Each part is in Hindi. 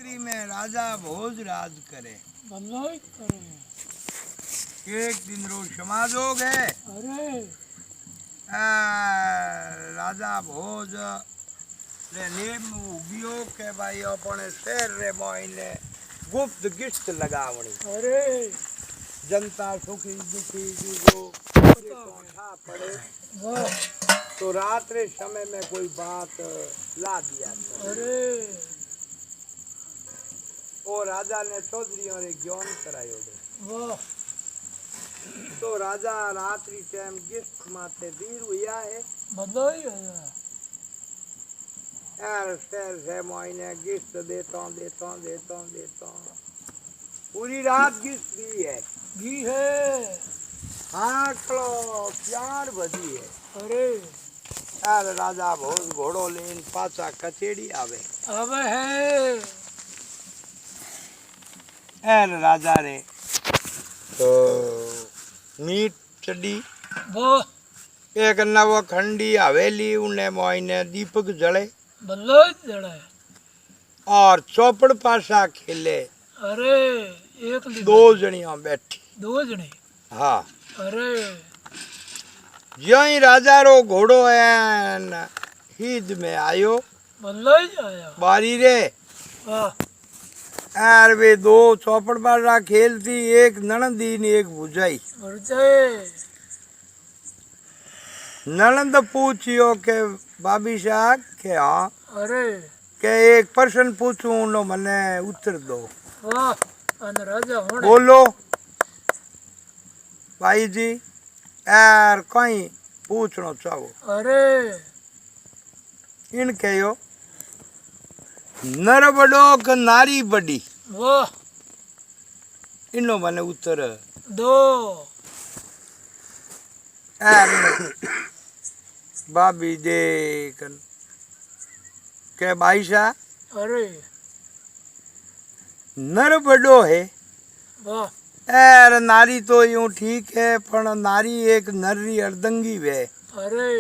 नगरी में राजा भोज राज करे। भलाई करे। एक दिन रो समाज हो गए। अरे राजा भोज रे नेम उबियो के भाई अपने शहर रे मोइने गुप्त गिश्त लगावणी। अरे जनता सुखी दुखी जो ठा पड़े तो रात रे समय में कोई बात ला दिया। अरे वो राजा ने चौधरियों रे ज्ञान करायो। वाह तो राजा रात्रि टाइम गिफ्ट माते दीर हुआ है। भलाई है यार से महीने गिफ्ट देता पूरी रात गिफ्ट दी है। घी है। हाँ कलो 4 बजी है। अरे यार राजा भोज घोड़ो लेन पाचा कचेड़ी आवे। अब है यार राजा रे तो मीट चढ़ी। वो एक नव खंडी हवेली उन्हें मोइने दीपक जले। भलाई जड़ा है। और चौपड़ पासा खेले। अरे एक दो जनिया बैठी। 2 जने। हाँ अरे ज्यों ही राजा रो घोड़ो है हीद में आयो। भलाई आया। बारी रे वाह यार वे 2 चौपड़ पासा खेलती। एक ननदी ने एक भुजाई। ननंद पूछियो के भाभी साहब के हाँ अरे के एक प्रश्न पूछूं नो मने उत्तर दो। वाह अन राजा होने बोलो भाई जी यार कहीं पूछना चाहो। अरे इन कहो नर बड़ो क नारी बड़ी। वाह इनो मने उत्तर 2 यार भाभी देख के भाई साहब अरे नर बड़ो है। वाह यार नारी तो यूं ठीक है पर नारी एक नरी अर्दंगी वे। अरे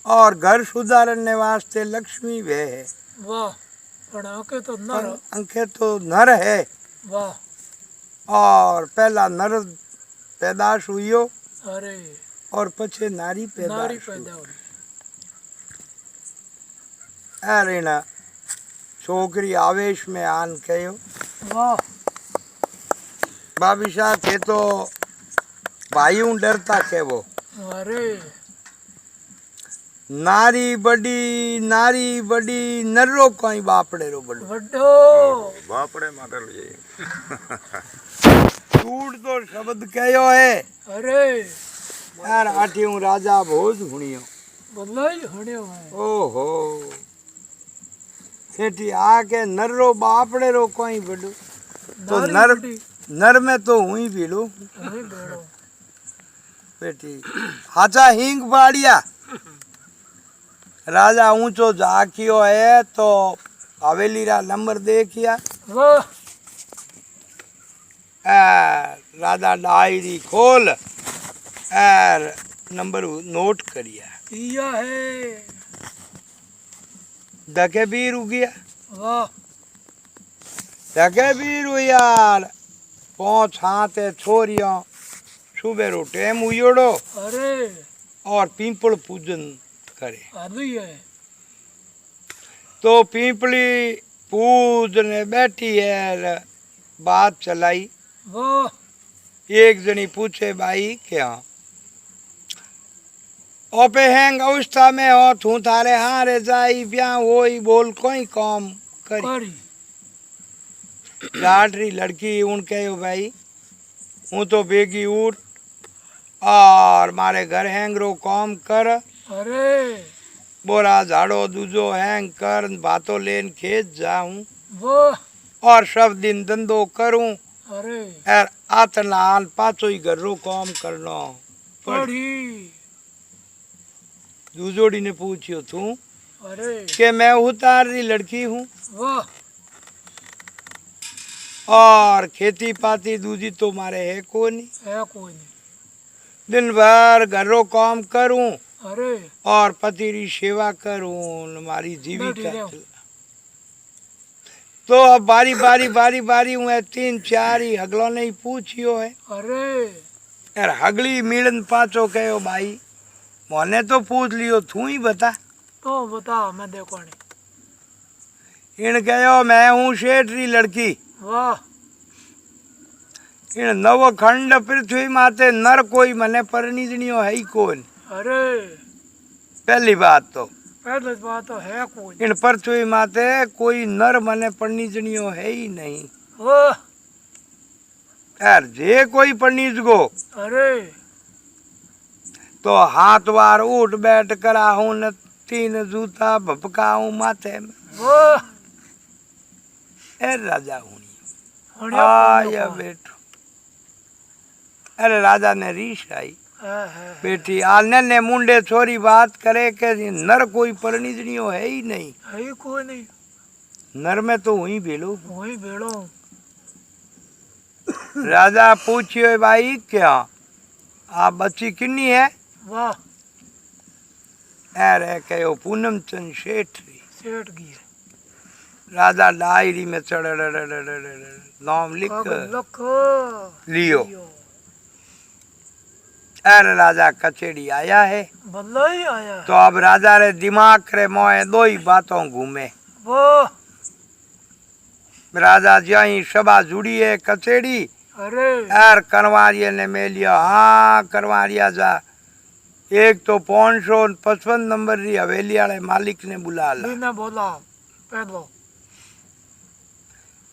और घर सुधारने वास्ते लक्ष्मी वे है। वाह पण आके तो नर अंके तो नर है। वाह और पहला नर पैदाश हुई अरे और पछे नारी पैदा हो अरे ना छोकरी आवेश में आन कहो वाह भाभी साहब थे तो भाइयों डरता के वो अरे नारी बड़ी नर्रो कोई बापड़े रो बड़ो बड्डो बापड़े माटे ले टूट तो शब्द कहो है। अरे यार आठियों राजा भोज हुनियो भलाई होने है। ओहो सेठी आके नर्रो बापड़े रो कोई बड़ो तो नर में तो हुई भीड़ू बेटी हाचा हिंग बाड़िया। राजा ऊंचो जाकियो है तो हवेली रा नंबर देखिया। वाह राजा डायरी खोल नंबर नोट करिया। है दके बीर उगिया। वाह दके बीर यार 5 हाथे छोरियों सुबह रो टेम उयोड़ो अरे और पीपल पूजन करे। आदि है तो पीपली पूजने बैठी है बात चलाई। वाह एक जनी पूछे भाई क्या ओपे हैंग अवस्था में हो तू थारे हारे जाई ब्याह होई बोल कोई काम करी। लाडरी लड़की उन कहो भाई हूँ तो बेगी उठ और मारे घर हैंग रो काम कर। अरे बोरा झाड़ो दूजो हैंग कर बातों लेन खेत जाऊं वाह और सब दिन धंधो करूं। अरे यार आतनाल पाचो ही घर रो काम करनो पढ़ी। दूजोड़ी ने पूछियो तू अरे के मैं उतार रही लड़की हूँ वाह और खेती पाती दूजी तो मारे है कोई नहीं दिन भर घरों काम करूं अरे और पति री सेवा करूं हमारी जीविका तो अब बारी बारी बारी बारी मैं 3-4 ही हगलो ने ही पूछियो है। अरे यार हगली मिलन पाचो कहो भाई मोने तो पूछ लियो तू ही बता। तो बता मैं देखो नहीं। इन कहो मैं हूँ शेठ री लड़की। वाह इन नव खंड पृथ्वी माते नर कोई मने परिणीजनियो है ही कौन। अरे पहली बात तो पहले बात तो है कोई। इन पृथ्वी माते कोई नर मने परिणीजनियो है ही नहीं। वाह यार जे कोई परिणीज गो अरे तो हाथ वार उठ बैठ करा हूं न 3 जूता भपकाऊं माथे में। वाह ए राजा हुनी होने आया कौन? बेटो। अरे राजा ने रीश आई है। बेटी आने ने मुंडे छोरी बात करे के नर कोई परिणीजनियो है ही नहीं। है ही कोई नहीं। नर में तो वही भेलो। वही भेड़ो। राजा पूछियो भाई क्या आप बच्ची किन्नी है। वाह अरे कहो पूनम चंद शेठ री। सेठ की है। राजा डायरी में चढ़ नाम लिख लख लियो। अरे राजा कचेड़ी आया है। बल्ला ही आया तो अब राजा रे दिमाग रे मोए 2 ही बातों घूमे। वाह राजा ज्याही सभा जुड़ी है कचेड़ी अरे यार करवारिया ने मेलियो। हाँ करवारिया जा एक तो 555 नंबर री हवेली वाले मालिक ने बुला ला। ने बोला पहलो।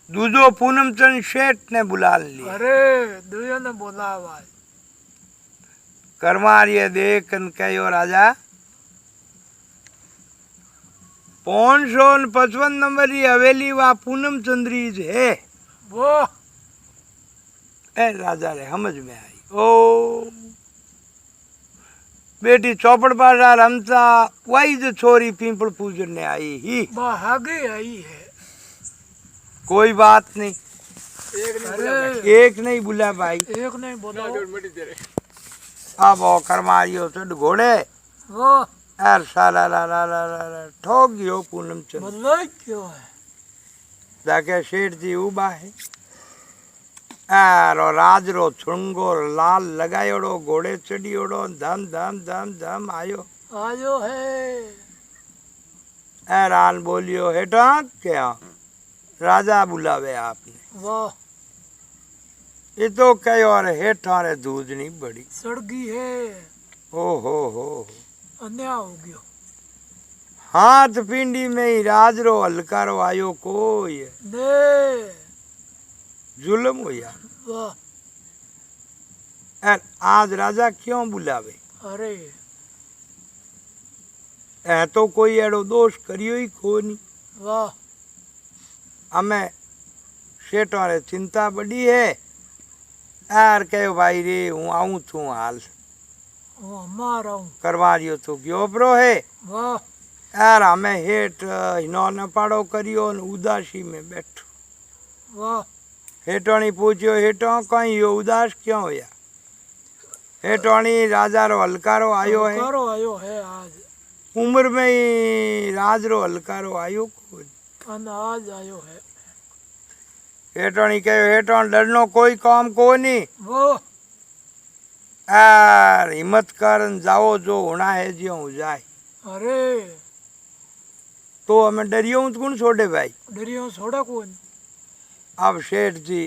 दूजो पूनमचंद शेठ ने बुला लिया। अरे दुनिया ने बोला भाई। करवारिये देख कहो राजा 555 नंबर री हवेली वा पूनम चंद्री है। वो ए राजा रे समझ में आई। ओ बेटी चौपड़ पासा रमता वही जो छोरी पीपल पूजन ने आई ही। आगे आई है। कोई बात नहीं अरे एक नहीं बुला भाई। एक नहीं बोला। अब वो करमारियो चढ़ घोड़े वो यार साला ला ला ला ला ला ठोक गयो पूनम चंद। बोला क्यों है। जाके शेठ जी उबा है यार और राजरो छुंगो लाल लगायोड़ो घोड़े चढ़ियोड़ो धम धम धम धम आयो। आयो है। हैरान बोलियो हेठा क्या राजा बुलावे आपने। वाह ये तो कहो और हेठा रे दूध नहीं बड़ी सड़गी है। ओ हो अन्याय हो गयो। हाथ पिंडी में ही राजरो हलकारो आयो कोई ने जुल्म होया। वाह यार आज राजा क्यों बुलावे। अरे ए तो कोई एड़ो दोष करियो ही को नहीं। वाह हमें शेठों रे चिंता बड़ी है यार कहो भाई रे हूँ आऊँ छू हाल वो हमारा हूँ। करवारियो तो ग्योपरो है वाह यार हमें हेठ हिनो न पाड़ो करियो न उदासी में बैठो। वाह हेठोनी पूछियो हेठो कहीं यो उदास क्यों होया। हेठोनी राजा रो हलकारो आयो है। हलकारो आयो है आज। उम्र में ही राज रो हलकारो आयो को आज आयो है। हेठोनी कहो हेठो डरनो कोई काम को नहीं। वो यार हिम्मत कर जाओ जो होना है जो हो जाए। अरे तो हमें डरियो हूँ तो कौन छोड़े भाई। डरियो छोड़ा कौन। अब शेठ जी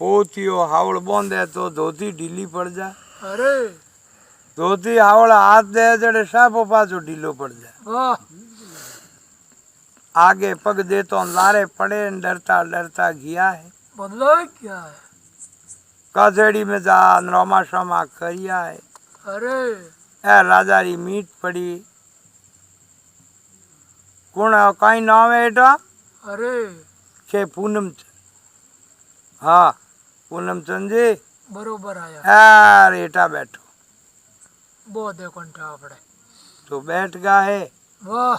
पोतियो हावड़ बोंदे तो धोती ढीली पड़ जाए। अरे धोती हावड़ हाथ दे जड़े सापो पाछो ढीलो पड़ जाए। वाह आगे पग दे तो लारे पड़े डरता डरता गया है। बदला क्या है। कचेड़ी में जा नरमा शमा करिया है। अरे ए राजा री मीट पड़ी कौन कहीं नाम है एटा अरे के पूनम चंद। हाँ पूनम चंद जी बरोबर आया। यार एटा बैठो। वो देखो आपड़े तो बैठ गया है। वाह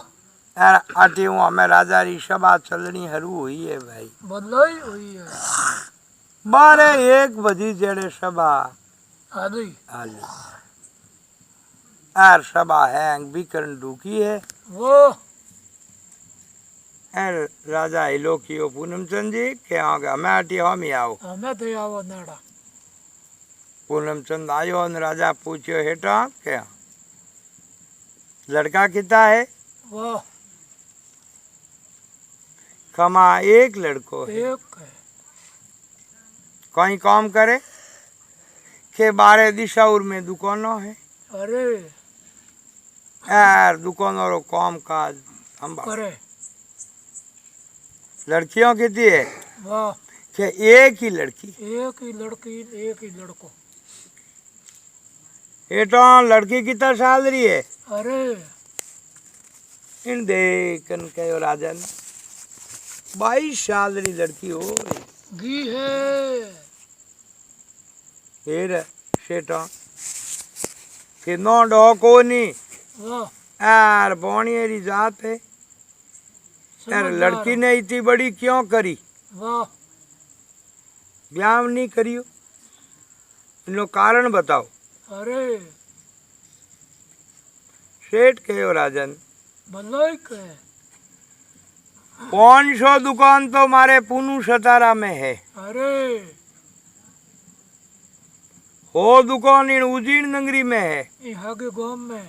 यार आटी हूँ हमें राजा री सभा चलनी हरू हुई है भाई। बदला ही हुई है। 12-1 बजी जेड़े सभा आदि हाली यार सभा हैंग भी करन डूकी है। वो ए राजा हिलो कियो पूनमचंद जी के आगे हमें आटी हम ही आओ हमें तो आवो नेड़ा पूनमचंद आयो ने राजा पूछ्यो हेठा क्या लड़का कितना है वाह कमा एक लड़को है एक है कहीं काम करे के 12 दिशाउर में दुकानों है अरे यार दुकानों रो काम काज हम करे लड़कियों कितनी है वाह के एक ही लड़की एक ही लड़की एक ही लड़को हेठा लड़की कितना साल रही है अरे इन देखन कहो राजन 22 साल री लड़की हो घी है हेर शेठा के नो डो को नहीं वाह यार बोणी री जात है यार समझदार लड़की ने इतनी बड़ी क्यों करी वाह ब्याह नहीं करियो इनो कारण बताओ अरे सेठ कहो राजन भलाई के 500 दुकान तो मारे पूनू सतारा में है अरे हो दुकान इन उजीन नगरी में है यहाँ के गांव में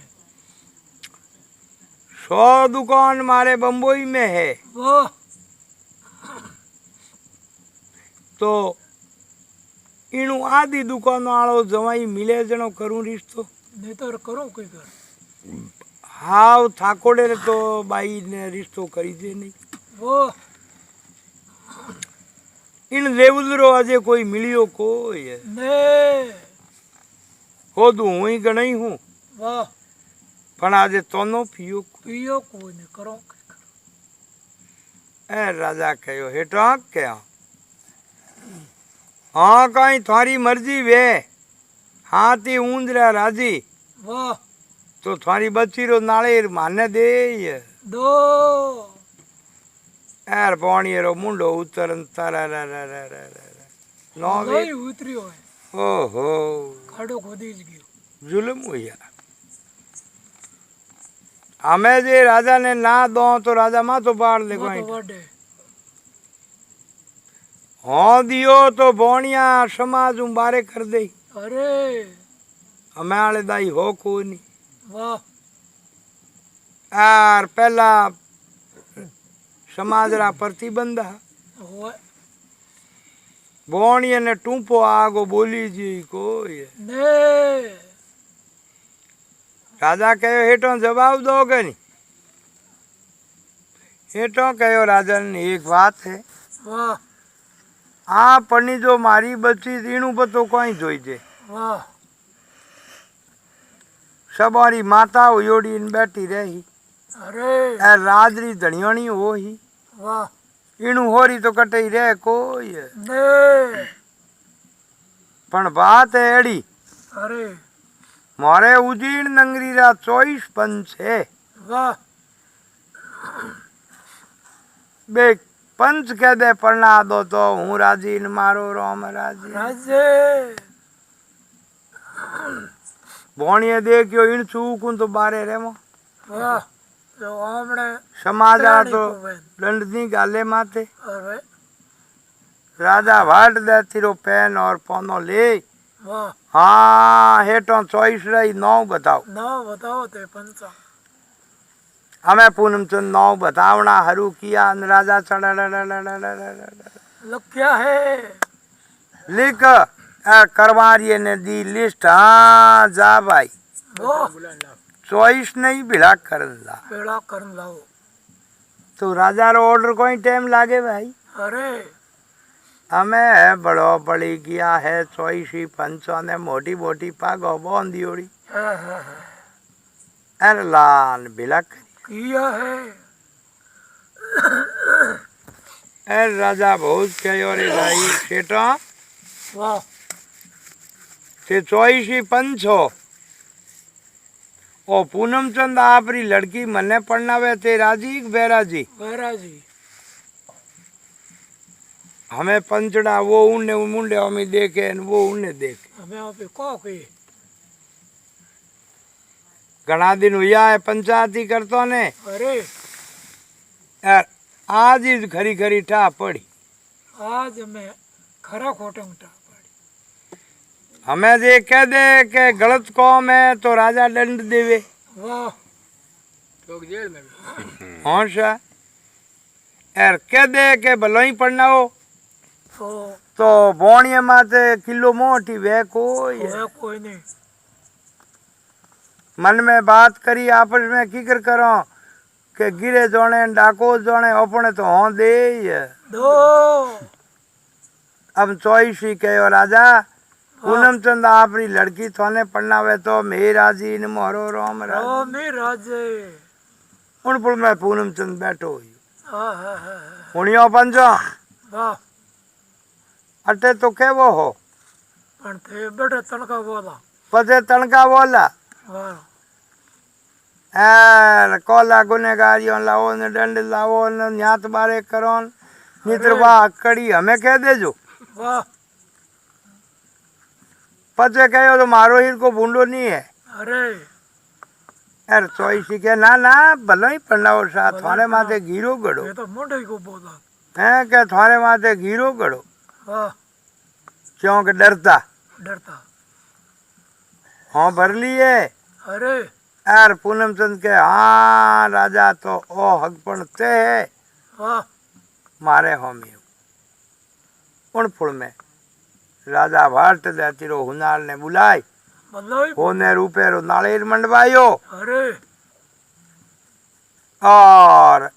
100 दुकान मारे बम्बई में है वाह तो इनु आधी दुकान वालों जवाई मिले जनो करूं रिश्तो नहीं तो करो कोई कर हाव थाकोड़े रे तो बाई ने रिश्तो करी दे नहीं वाह इन देवदरो अजे कोई मिलियो कोई है ने हो दू हुई गणई हूँ वाह पण आजे तोनो पियो पियो कोई नहीं करो कोई कर ए राजा कहो हेठा क्या हाँ कहीं थारी मर्जी वे हाथी ऊंदरा राजी वाह तो थारी बच्ची रो नाले माने दे दो यार पानी रो मुंडो उतरन तारा रा रा रा रा रा नो वे नहीं उतरी हो ओहो खाड़ो खोदी गयो जुल्म हुआ हमें जे राजा ने ना दो तो राजा मा तो पाड़ दे वो तो कोई वाडे हाँ दियो तो बोनिया समाज बारे कर दे अरे हमें आले दाई हो कोई नहीं वाह यार पहला समाज रा प्रतिबंध वो बोनिया ने टूपो आगो बोली जी कोई ने राजा कहो हेठो जवाब दोगे नहीं हेठो कहो राजन एक बात है वाह आ पनी जो मारी बच्ची तीनू पतो कोई जोई जे वाह सवारी माता उयोड़ी इन बैठी रही अरे ए राजरी धनियोनी हो ही वाह इनू होरी तो कटे ही रहे कोई ने पण बात है एड़ी अरे मारे उजीन नगरी रा 24 पंच है वाह बे पंच कह दे पढ़ना दो तो हूँ राजी न मारो राम राजी राजे भोणिए देखियो इन चूकूं तो बारे रेमो वाह जो हमने समाजा तो वे दंडनी गाले माथे अरे राजा वाट दे तिरो पेन और पोनो ले वाह हाँ हेठो 24 रही 9 बताओ ना बताओ ते पंचा हमें पूनमचंद 9 बतावना हरू किया न राजा चढ़ा लग क्या है लिख करवारिये ने दी लिस्ट हाँ जा भाई वाह 24 नहीं भिड़ा कर ला पेड़ा कर लाओ तो राजा रो ऑर्डर कोई टाइम लागे भाई अरे हमें बड़ो बड़ी किया है 24 पंचों ने मोटी मोटी पागो बोंदी ओड़ी हाँ। अरे लाल भिलक किया है अरे राजा बहुत कहो रे भाई सेठो वाह ते 24 पंचो ओ पूनमचंद आपरी लड़की मने पढ़नावे ते राजी बेराजी वैराजी हमें पंचड़ा वो उन्ने मुंडे हमें देखे न वो उन्ने देखे हमें वहाँ पे कहो कि घना दिन हुआ है पंचायती करतो ने अरे यार आज ही खरी खरी ठा पड़ी। आज मैं खरा खोटे उठा पड़ी। हमें जे कह दे के गलत कौम है तो राजा दंड देवे। वाह लोग जेल में भी। हाँ सा यार कह दे के भलो ही पढ़ना हो तो बोणिया माते किलो मोटी वे कोई नहीं। मन में बात करी आपस में की करो के गिरे जोने डाको जोने अपने तो हों दे दो अब चॉइस ही कहो राजा पूनम चंद आपरी लड़की थाने पढ़नावे तो मेराजी न मोरो राम राजे उन पुल में पूनम चंद बैठो हुई हाँ हुनियो पंजो वाह अटे तो के वो हो पण थे बेटे तनका बोला पते तनका बोला वाह यार कोला गुनेगारियों लाओ न दंड लाओ न न्यात बारे करो नित्रवा कड़ी हमें कह दे जो वाह पते कहो तो मारो ही को भूंडो नहीं है। अरे यार चॉइस ही के ना ना भलो ही पढ़नाओ सा थारे माथे घीरो गड़ो ये तो मुंडे को बोला है के थारे माथे घीरो गड़ो वाह क्यों के डरता हाँ भर लिए। अरे यार पूनम चंद के हाँ राजा तो ओ हक पढ़ते है वाह मारे होमी उन फुल में राजा भाट देती रो हुनार ने बुलाई होने रूपे रो नालेर मंडवायो। अरे और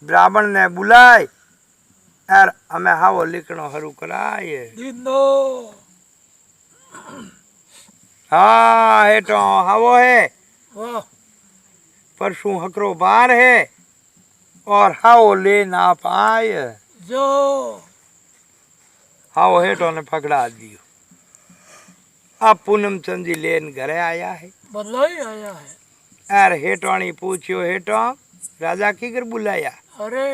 ब्राह्मण ने बुलाई यार हमें हावो लिखनो हरू कराए हाँ हेटो हावो है वाह परसों हकरो बार है और हाओ ले ना पाए जो हाओ हेटो ने पकड़ा दियो। अब पूनम चंद जी लेन घरे आया है बदलाई आया है। यार हेटवाणी पूछियो हेटो राजा की कर बुलाया। अरे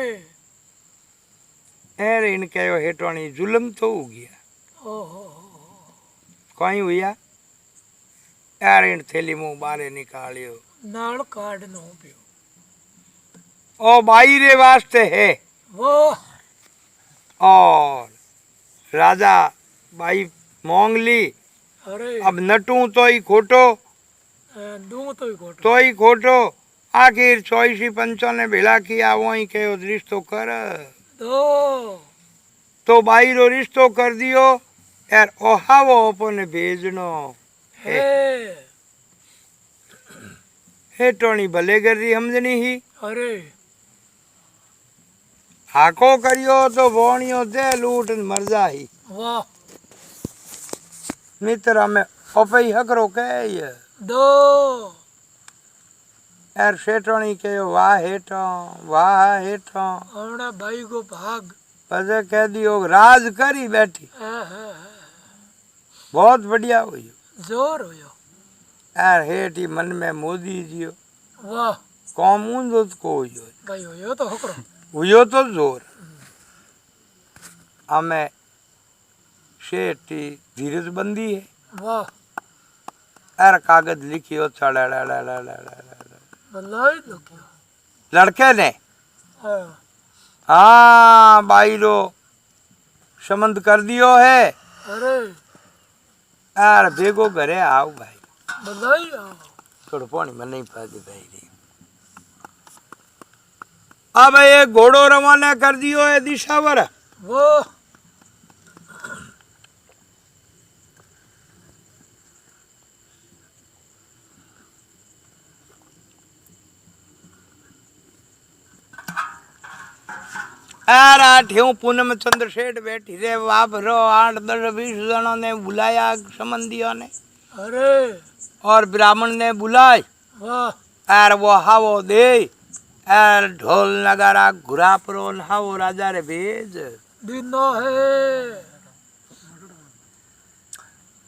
यार इन कहो हेटवाणी जुलम तो हो गया ओहो कहीं हुआ यार इन थैली मुंह बारे निकालियो नाल काट नो पियो ओ बाई रे वास्ते है वो और राजा बाई मोंग ली। अरे अब नटू तो ही खोटो दूं तो ही खोटो आखिर चौसी पंचों ने भेला किया वो ही कहो रिश्तो कर तो बाई रो रिश्तो कर दियो यार ओहा वो अपने भेजनो हे टोनी भले कर दी समझनी ही। अरे हाको करियो तो बोनियो दे लूट मर जा ही वाह मित्र हमें ओपे ही हकरो कहे दो यार सेठोनी के वाह हेठो हमने भाई को भाग पजे कह दियो राज करी बैठी बहुत बढ़िया हुई जोर हो यार हेठ ही मन में मोदी जियो वाह कौम ऊंधो को हुयो भाई हो तो हकरो हुयो तो जोर हमें शेठी धीरज बंदी है वाह यार कागज लिखियो लड़के ने हाँ बाई रो संबंध कर दियो है। अरे यार बेगो घरे आओ भाई बधाई आओ थोड़ा पानी में नहीं पाती भाई रे। अब ये घोड़ो रवाना कर दियो है दिशावर वो आठ्यों पूनम चंद्र सेठ बैठी रे बाप रो 8-10-20 जनों ने बुलाया संबंधियों ने। अरे और ब्राह्मण ने बुलाई यार वो हावो दे यार ढोल नगारा घुरा परो हावो राजा रे भेज दिनो है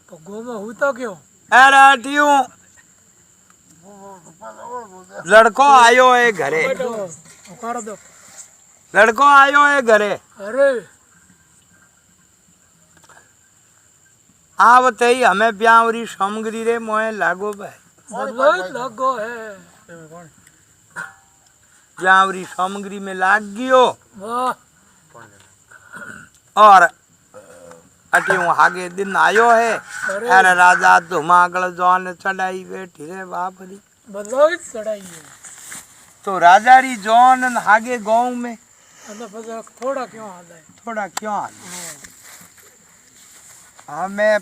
तो गोमा हुता क्यों यार आठ्यों लड़को आयो है घरे लड़को आयो है घरे। अरे आवते ही हमें ब्यावरी सामग्री रे मोए लागो भाई बहुत लागो है जावरी सामग्री में लाग गयो वाह और अटी हूँ आगे दिन आयो है। अरे अरे राजा धुमागल जौन चढ़ाई बैठी रे बाप री। बदलाव चढ़ाई है तो राजा री जौन आगे गाँव में અને પછી થોડા ક્યાં હાલે थोड़ा क्यों आ हमें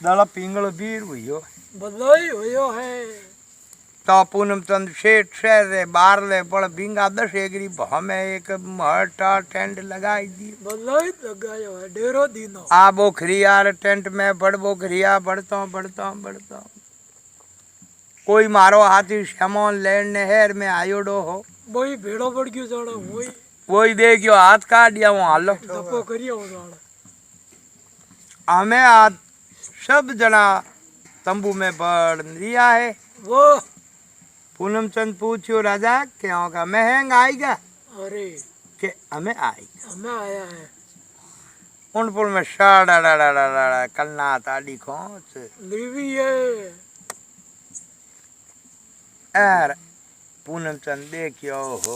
दल पिंगल बीर हुई બદલાઈ હોયો હે तो पूनम चंद शेठ शहर रे बार ले बड़ बिंगा 10 एकरी हमें एक महटा टेंट लगाई दी બદલાઈ લગાયો હે ડેરો દીનો आ बोखरिया टेंट में बड़ बोखरिया बढ़ता कोई मारो हाथी श्यामोन लैंड ने हेर में आयोडो हो બોઈ ભેડો પડ ગયો જાણે હોય वही देखियो हाथ काट दिया वो हालो ધપ્પો કર્યો જાણે हमें आज सब जना तंबू में बढ़ लिया है। वो पूनम चंद पूछियो राजा क्या होगा महंग आएगा अरे के हमें आएगा हमें आया है उनपुर में शाड़ा कलना ताड़ी खोच लीवी है यार पूनम चंद देखियो हो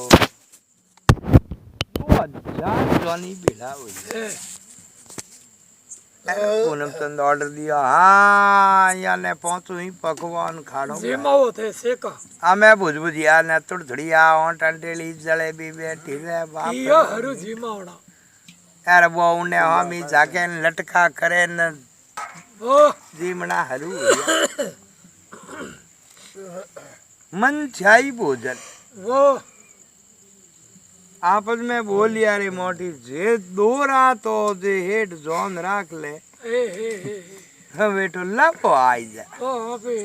2000 जोनी बिला हुई ए, पूनम चंद ऑर्डर दिया हाँ याने पहुंचू ही पकवान खाड़ो जेमाओ थे सेका हमें भुजभुजिया ने तुड़धड़िया टंटेली जलेबी बैठी रे बाप किया हरु जेमावड़ा यार वो उन्हें हम ही जाके लटका करे न वो जीमना हरू मन छाई भोजन वो आपस में बोलिया रे मोटी जे दो रात हो जे हेड जोन राख ले ए हे हवे तो लापो आई जा ओ वहाँ पे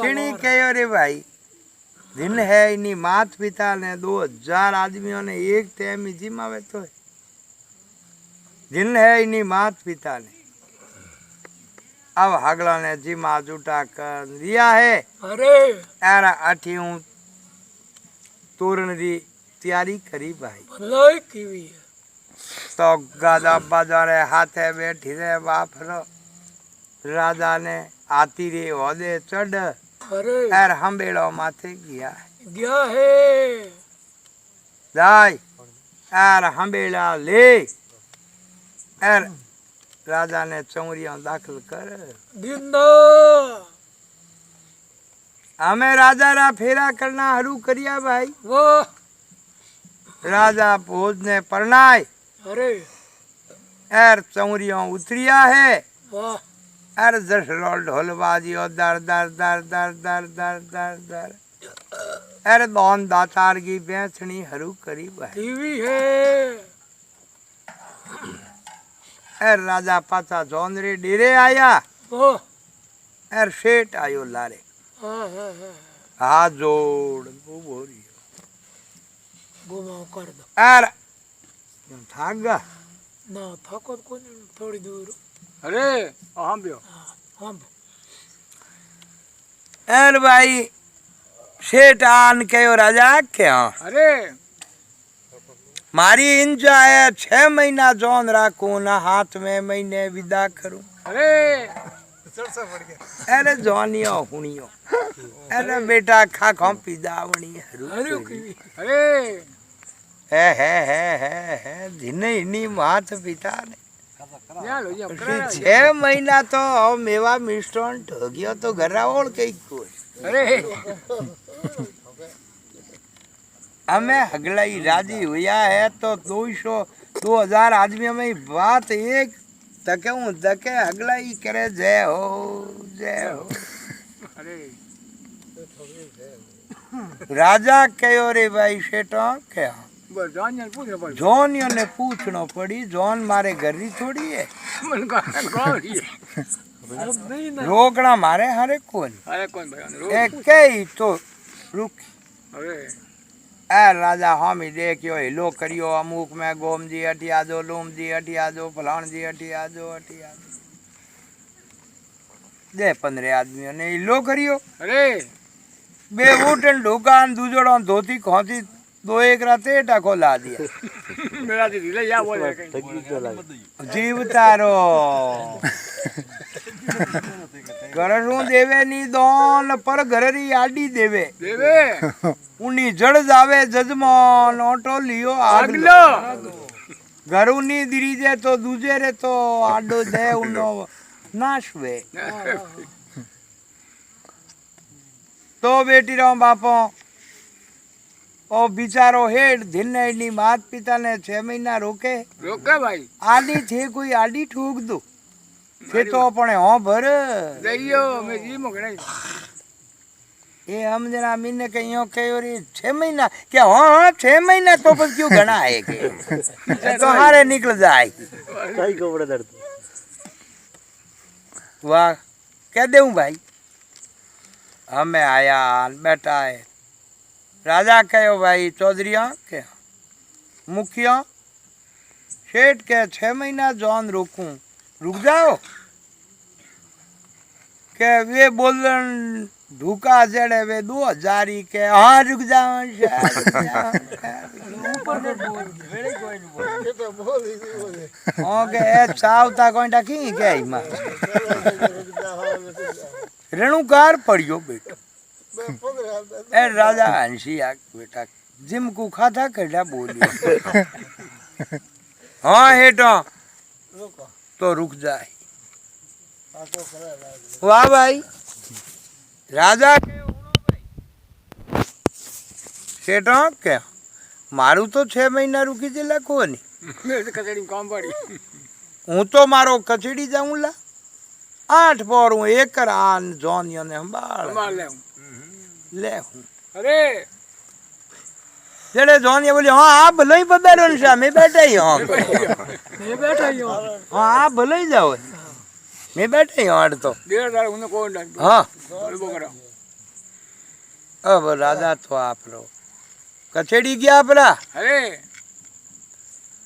किणी कहो रे भाई दिन है इन्हीं मात पिता ने 2000 आदमियों ने एक टाइम ही जिमावे तो दिन है इन्हीं मात पिता ने अब हगला ने जिमा जुटा कर दिया है। अरे यार अठियों तोरण दी तैयारी करी भाई बदलाई कीवी है तो गादा बाजारे हाथे बैठी रे बाप रो राजा ने आती रे ओदे चढ़ अरे यार हम बेड़ो माथे गया है जाय यार हम बेड़ा ले यार राजा ने चौरिया दाखिल कर दिंदा हमें राजा रा फेरा करना हरू करिया भाई वो राजा भोज ने परनाय अरे यार चौरिया उतरिया है वाह यार जसरोल ढोलबाजी और दर दर दर दर दर दर दर दर यार दोन दातार की बेचनी हरू करी भाई टीवी है यार राजा पाचा जोंदरे डेरे आया वो यार शेठ आयो लारे हाँ हाथ जोड़ वो बोरी घुमाओ कर दो यार थक गा ना थको तो कोई थोड़ी दूर अरे हम भी हम यार भाई शेठ आन कहो राजा क्या अरे मारी इंजा है 6 महीना जोन राखू ना हाथ में महीने विदा करूं अरे अरे जोनियो हुनियो अरे बेटा खा खा पिदावणी अरे कीवी अरे है जिन्हें इन्हीं मात पिता ने या लो या 6 महीना तो अब मेवा मिष्टान ठगियो तो घर और कई कोई अरे हमें हगलाई राजी हुआ है तो 2000 आदमियों में बात एक तके हगलाई करे जय हो अरे राजा कहो रे भाई शेठो क्या बस जान पूछ बस जोनियो ने पूछनो पड़ी जोन मारे घर ही थोड़ी है मन का कौन है अब नहीं ना रोकना मारे हरे कौन अरे कौन भाई एक कई तो रुक अरे ए राजा हम ही देखियो हिलो करियो अमुक में गोम जी हटिया दो लूम जी हटिया दो फलान जी हटिया दो दे 15 आदमियों ने हिलो करियो अरे बे उठन दुकान दूजड़ो धोती खोती 2 एक राते टाको ला दिया मेरा दीदी ले या बोल कहीं जीव तारो ઘરનું દેવે ની દોન પર ઘરેરી આડી દેવે દેવે ઉની જડ જાવે જજમાન ઓટો લિયો આગલો ઘરુની દીરીજે તો દૂજે રે તો આડો દે ઉનો નાશવે तो बेटी रो बापो ओ बिचारो हेड धिन्ने मात पिता ने 6 महीना रोके રોકે ભાઈ आडी थे कोई आडी ठूक दो थे तो अपने हो भर દઈયો મે જી મોકળાઈ ये हम जना मीने कहियो कयो रे 6 महीना क्या हां 6 महीना तो बस क्यों घना है के तो हारे निकल जाए कई कपड़े दर्द वाह कह देऊं भाई हमें आया बैठा है राजा कहो भाई चौधरिया के मुखिया शेठ के 6 महीना जॉन रोकूं रुक जाओ के वे बोलन ढूका जड़े वे 2000 ही के हाँ रुक जाओ चावता कोईटा की क्या मां रेणुकार पड़ियो बेटा ए राजा हंसी आ बेटा जिम को खाता कड़ा बोलियो हाँ हेटो तो रुक जाए वाह भाई राजा के शेठो क्या मारू तो 6 महीना रुकी दिला कोनी મે તો કચડી કામ પડી हूँ तो मारो कचड़ी जाऊं ला 8 पोर हूँ एक रान जोनियो ने संभाल માર લે ले हूँ અરે जेड़े जोनिया बोली हाँ आप भले ही पधारो ने श्याम मैं बैठा ही हाँ मैं बैठा ही हूँ हाँ आप भले ही जाओ मैं बैठा ही हाँ अड़ तो 1000 હું કોણ ડાક हाँ બોલબો કરો अब राजा तो आप रो कचड़ी गया अपना અરે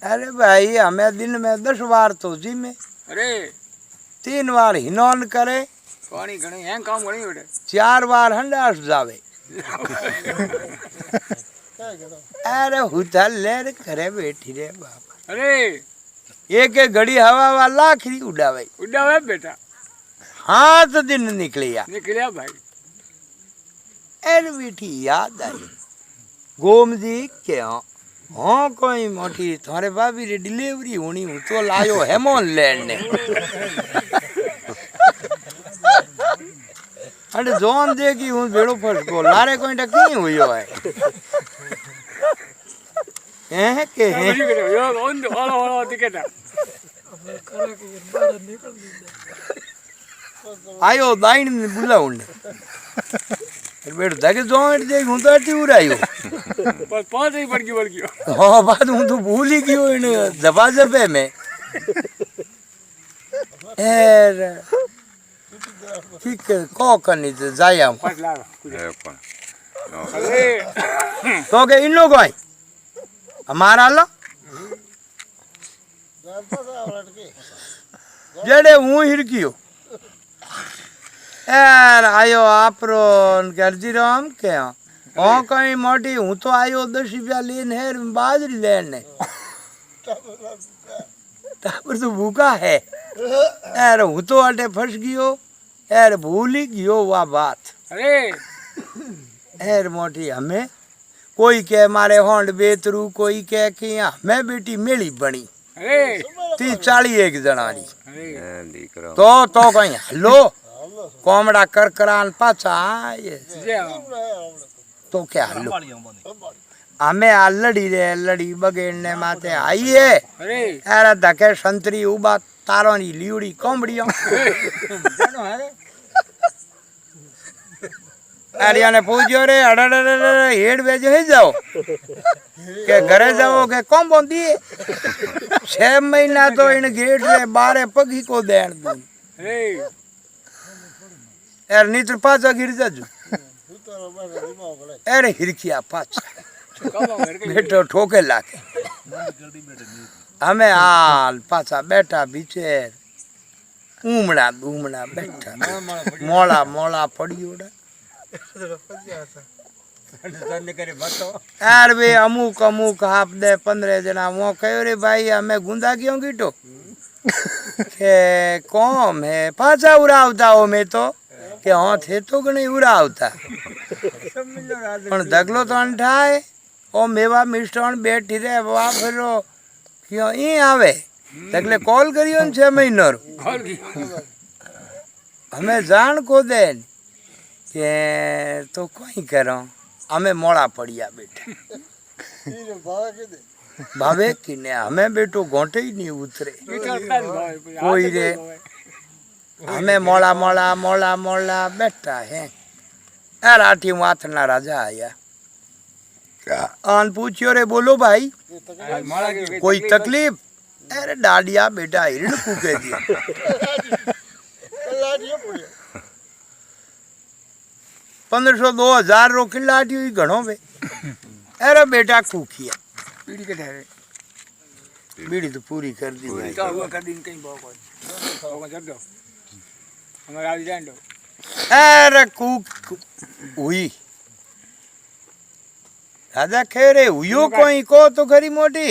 अरे भाई हमें दिन में 10 बार तो जी में અરે 3 बार हिनौन करे પાણી ઘણી હેં કામ ઘણી વડે 4 बार हंडास जावे अरे हुता लेर करे बैठी रे बाप અરે एक एक घड़ी हवा वाला लाखरी उड़ावे ઉડાવે બેટા हाथ दिन निकलिया નીકળ્યા ભાઈ अरे बेटी याद आई गोम जी के हाँ कोई मोटी थारे भाभी रे डिलीवरी होनी हूँ तो लायो हेमोन लैंड ने अरे जोन देखी हूँ बेड़ो फस को लारे कोई टकी हुई है के हैं બધી બેટા યો ઓન ઓળો ઓળો ટિકટ अब करा के ये बाहर निकल दी आयो दाइन ने बुलाऊं बेड़ो दाके जोन देख हूँ तो अति उड़ायो પર પાંચ ही પડ ગયો વળગ્યો हाँ बात हूँ तो भूल ही गयो इन दबा जबे में एर ठीक है को करनी तो जाया हूँ પાંચ લાવ એ પણ અરે तो के इन लोग आई हमारा लो जड़े हूँ हिरकियो यार आयो आपरो गर्जी राम के हाँ कहीं मोटी हूँ तो आयो 10 रुपया लेन है बाजरी लेने तापर तो भूखा है यार हूँ तो अटे फंस गयो यार भूल ही गयो वह बात અરે यार मोटी हमें कोई के मारे होंड बेतरू कोई के कि हमें बेटी मेली बनी અરે 30-40 एक जनानी અરે એ દીકરો तो कहीं हलो कोमड़ा कर करान पाचा आए જે तो क्या हलो हमें आ लड़ी रे लड़ी बगेड़ने माते आई है અરે अरे धके संतरी उबा तारों नी लीउड़ी कोमड़ियों अरे ने पूछो रे अड़े हेड भेजो ही जाओ के घरे जाओ के कौन बोंदी 6 महीना तो इन गेट रे बारे पगी को देन दी અરે यार नीचे पाचा गिर जाजो अरे हिरकिया पाचा કામ ઘર કે बेटो ठोके लाके हमें हाल पाचा बैठा बिचेर ऊमड़ा ऊमड़ा बैठा मोला मोला पड़ियोड़ा यार वे अमुक अमुक हाफ दे 15 जना वो कहो रे भाई हमें गुंदा क्यों गिटो કે કોમ હે પાછા ઉરાવતા હો મેં તો કે હા થે તો ઘણી ઉરાવતા પણ ધગલો તો અંઠાય ઓ મેવા મિષ્ટાણ બેઠી રે વાહ ફેરો ક્યો ઈ આવે ધગલે કોલ કર્યો ને 6 મહિનો અમે જાણ કો દે કે તો કોઈ કરો અમે મોડા પડ્યા બેઠા ભાવે કિને અમે બેટો ગોંઠે નહીં ઉતરે કોઈ રે અમે મોડા મોડા મોડા મોડા બેઠા હે આ રાઠી માથના રાજા આયા આન પૂછ્યો રે બોલો ભાઈ કોઈ તકલીફ અરે દાડિયા બેટા હિરણ કૂકે દી 1500 2000 रो खिलाड़ी हुई घणो बे अरे बेटा कूखिया पीढ़ी के ठहरे बीड़ी तो पूरी कर दी भाई तो हुआ कर दिन कहीं बहुत चढ़ दो हमारा आज जान दो अरे कूक हुई राजा खेरे हुयो कोई को तो खरी मोटी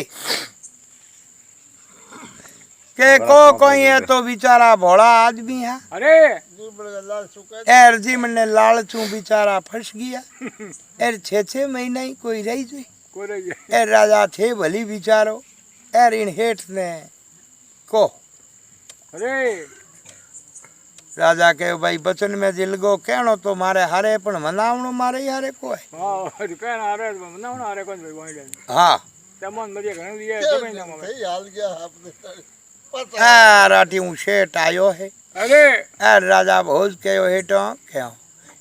के को कोई है तो बेचारा भोला आदमी है अरे एर जी मने लालचू बेचारा फंस गया एर 6 महीना ही कोई रही जी कोई रही है एर राजा थे भली बिचारो एर इन हेठ ने को अरे राजा के भाई बचन में दिलगो कहनो तो मारे हारे पण मनावणो मारे ही हारे कोई हाँ कहना अरे ना ना अरे कौन भाई वहीं जाए हाँ सामान बढ़िया घणो दिया है तो ना सही हाल गया आपने आ राठी हूँ शेठ आयो है अरे आ राजा भोज कहो हेठो क्या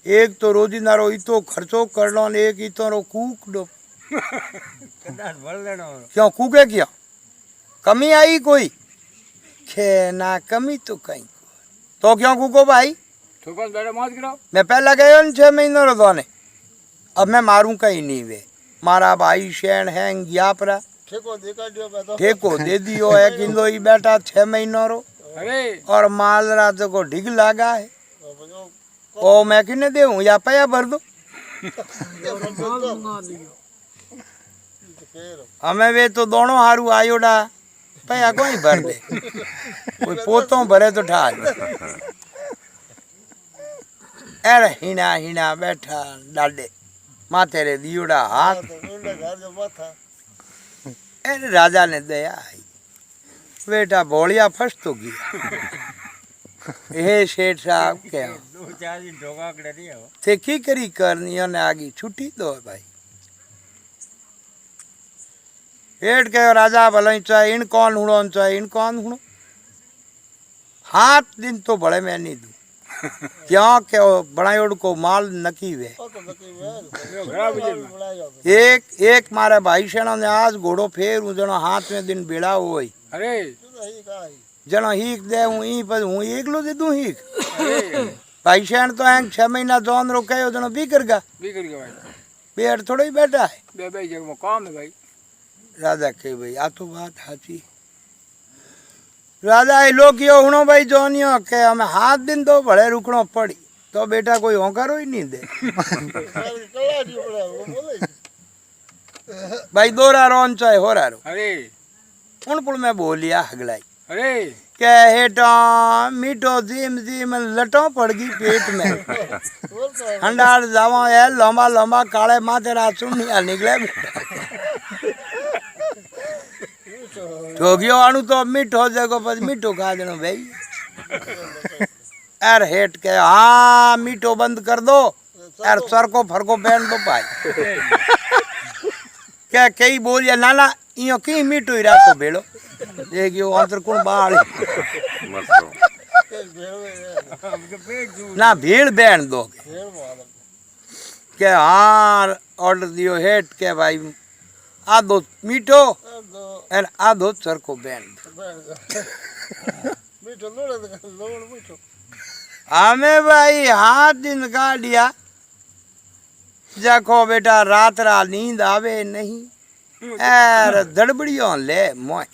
एक तो रोजीनारो इतो खर्चो करनो ने एक इतो रो कूक दो क्यों कूके क्यों कमी आई कोई के ना कमी तो कहीं तो क्यों कूको भाई तो कौन बैठा मौज गिराओ मैं पहला गयो ने 6 महीना रो दोने अब मैं मारूं कहीं नहीं वे मारा भाई शेण हैंग यापरा ठेको दे दियो है किलो ही बैठा 6 महीनों रो अरे और माल रात को ढिग लगा है ओ मैं किने देऊं या पया भर दो हमें वे तो दोनों हारू आयोडा पया कोई भर दे कोई पोतों भरे तो ठाल अरे हिना हिना बैठा डाडे माथे रे दियोड़ा हाथ अरे राजा ने दया आई बेटा भोलिया फंस तो गया हे सेठ साहब क्या थे की करी करनी ने आगी छुट्टी दो भाई हेठ कहो राजा भले चाहे इन कौन हुणो चाहे इन कौन हुणो 7 दिन तो भले मैं नहीं दूं क्यों के बनायोड़ को माल नकी वे एक एक मारे भाई सेना ने आज घोड़ो फेर जनो हाथ में दिन बेड़ा होई अरे जनो हीक दे हूँ ई पर हूँ एकलो दे दूं हीक भाई सेन तो हैंग 6 महीना जोन रो कहो जनो भी कर गया भाई बेड़ थोड़ा ही बैठा है बे जग में काम है भाई राजा के भाई आ तो बात साची राजा ए लोग यो हुणो भाई जोनियो के हमें 7 दिन तो भले रुकनो पड़ी तो बेटा कोई होकारो ही नहीं दे भाई दोरा रोन चाहे होरा रो अरे उन पुल में बोलिया हगलाई अरे के हेटा मीठो जीम जीम लटो पड़ गई पेट में हंडार जावा है लंबा लंबा काले माथे रा सुनिया निकले ठोगियो आणु तो मीठो जगो पर मीठो खा देनो भाई यार हेट के हाँ मीठो बंद कर दो यार सर को फरको पहन दो भाई क्या कई बोलिया नाना इयो की मीठो ही रातो भेड़ो देखियो अंतर कौन बाल ना भीड़ बैन दो के हाँ ऑर्डर दियो हेट के भाई आधो मीठो और आधो सर को बैन हमें भाई 7 दिन काटिया देखो बेटा रात रा नींद आवे नहीं यार दड़बड़ियों ले मोय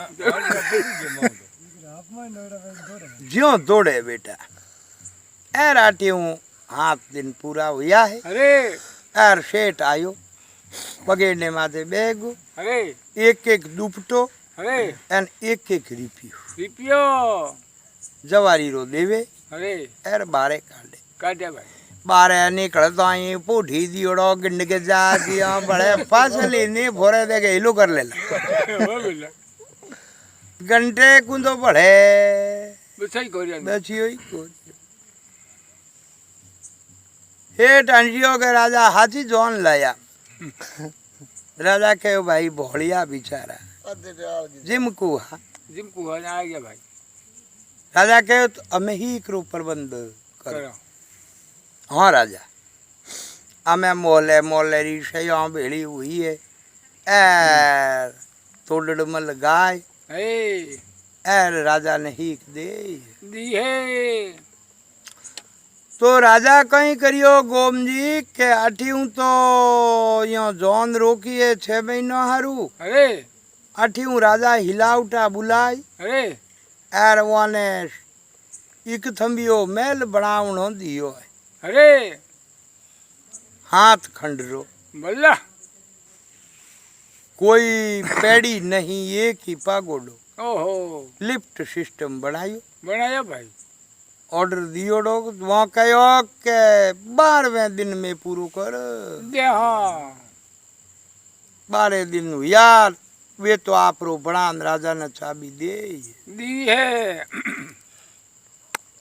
ज्यों दौड़े बेटा ए राटी हूँ 7 दिन पूरा हुआ है अरे यार सेठ आयो बगेड़ने माथे बैगो अरे एक दुपटो अरे एन एक रिपियो रिपियो जवारी रो देवे अरे एर बारे काटे काट्या भाई बारे निकलता आई पूठी दियोड़ो गिंड के जा दिया बड़े फासले ने भोरे दे के हिलो कर लेला हो बिल्ला घंटे कुंदो बड़े सही कोरिया बची हुई को हे टंजियो के राजा हाथी जोन लाया राजा के भाई भोलिया बेचारा जिम को जिमकू आ गया भाई राजा के तो अमे ही करो प्रबंध करो करो हाँ राजा अमे मोले मोले री शया भेड़ी हुई है एर तोड़ड़ मल गाय ए एर राजा ने हीक दे दी है तो राजा कहीं करियो गोम जी के अठीऊ तो यो जोन रोकी है 6 महीना हारू अरे अठीऊ राजा हिलावटा बुलाई अरे एर वाने एक थंबियो महल बनावण दियो है अरे हाथ खंडरो बल्ला कोई पेड़ी नहीं एक ही पागोडो ओहो लिफ्ट सिस्टम बनायो बनाया भाई ऑर्डर दियो डो वहाँ कहो के 12वें दिन में पूरो कर दे हाँ 12 दिन यार वे तो आप रो बनान राजा ने चाबी दे दी है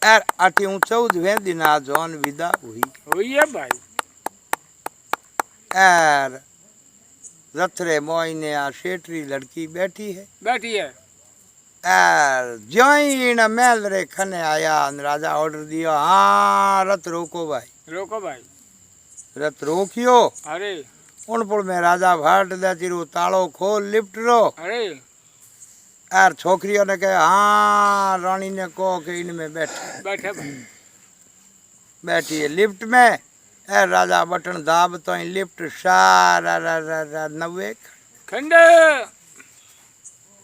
एर 14वें दिन आ जॉन विदा हुई है भाई एर रथरे मोइने आ शेटरी लड़की बैठी है बैठी है एर ज्यों इन महल रे खने आया राजा ऑर्डर दियो हाँ रथ रोको भाई रोको भाई रथ रोकियो अरे उनपुर में राजा भाट देती रो तालो खोल लिफ्ट रो अरे यार छोकरियों ने कहा हाँ रानी ने कहो कि इनमें बैठे बैठे भाई बैठी है लिफ्ट में यार राजा बटन दाब तो लिफ्ट सारा 90 खंड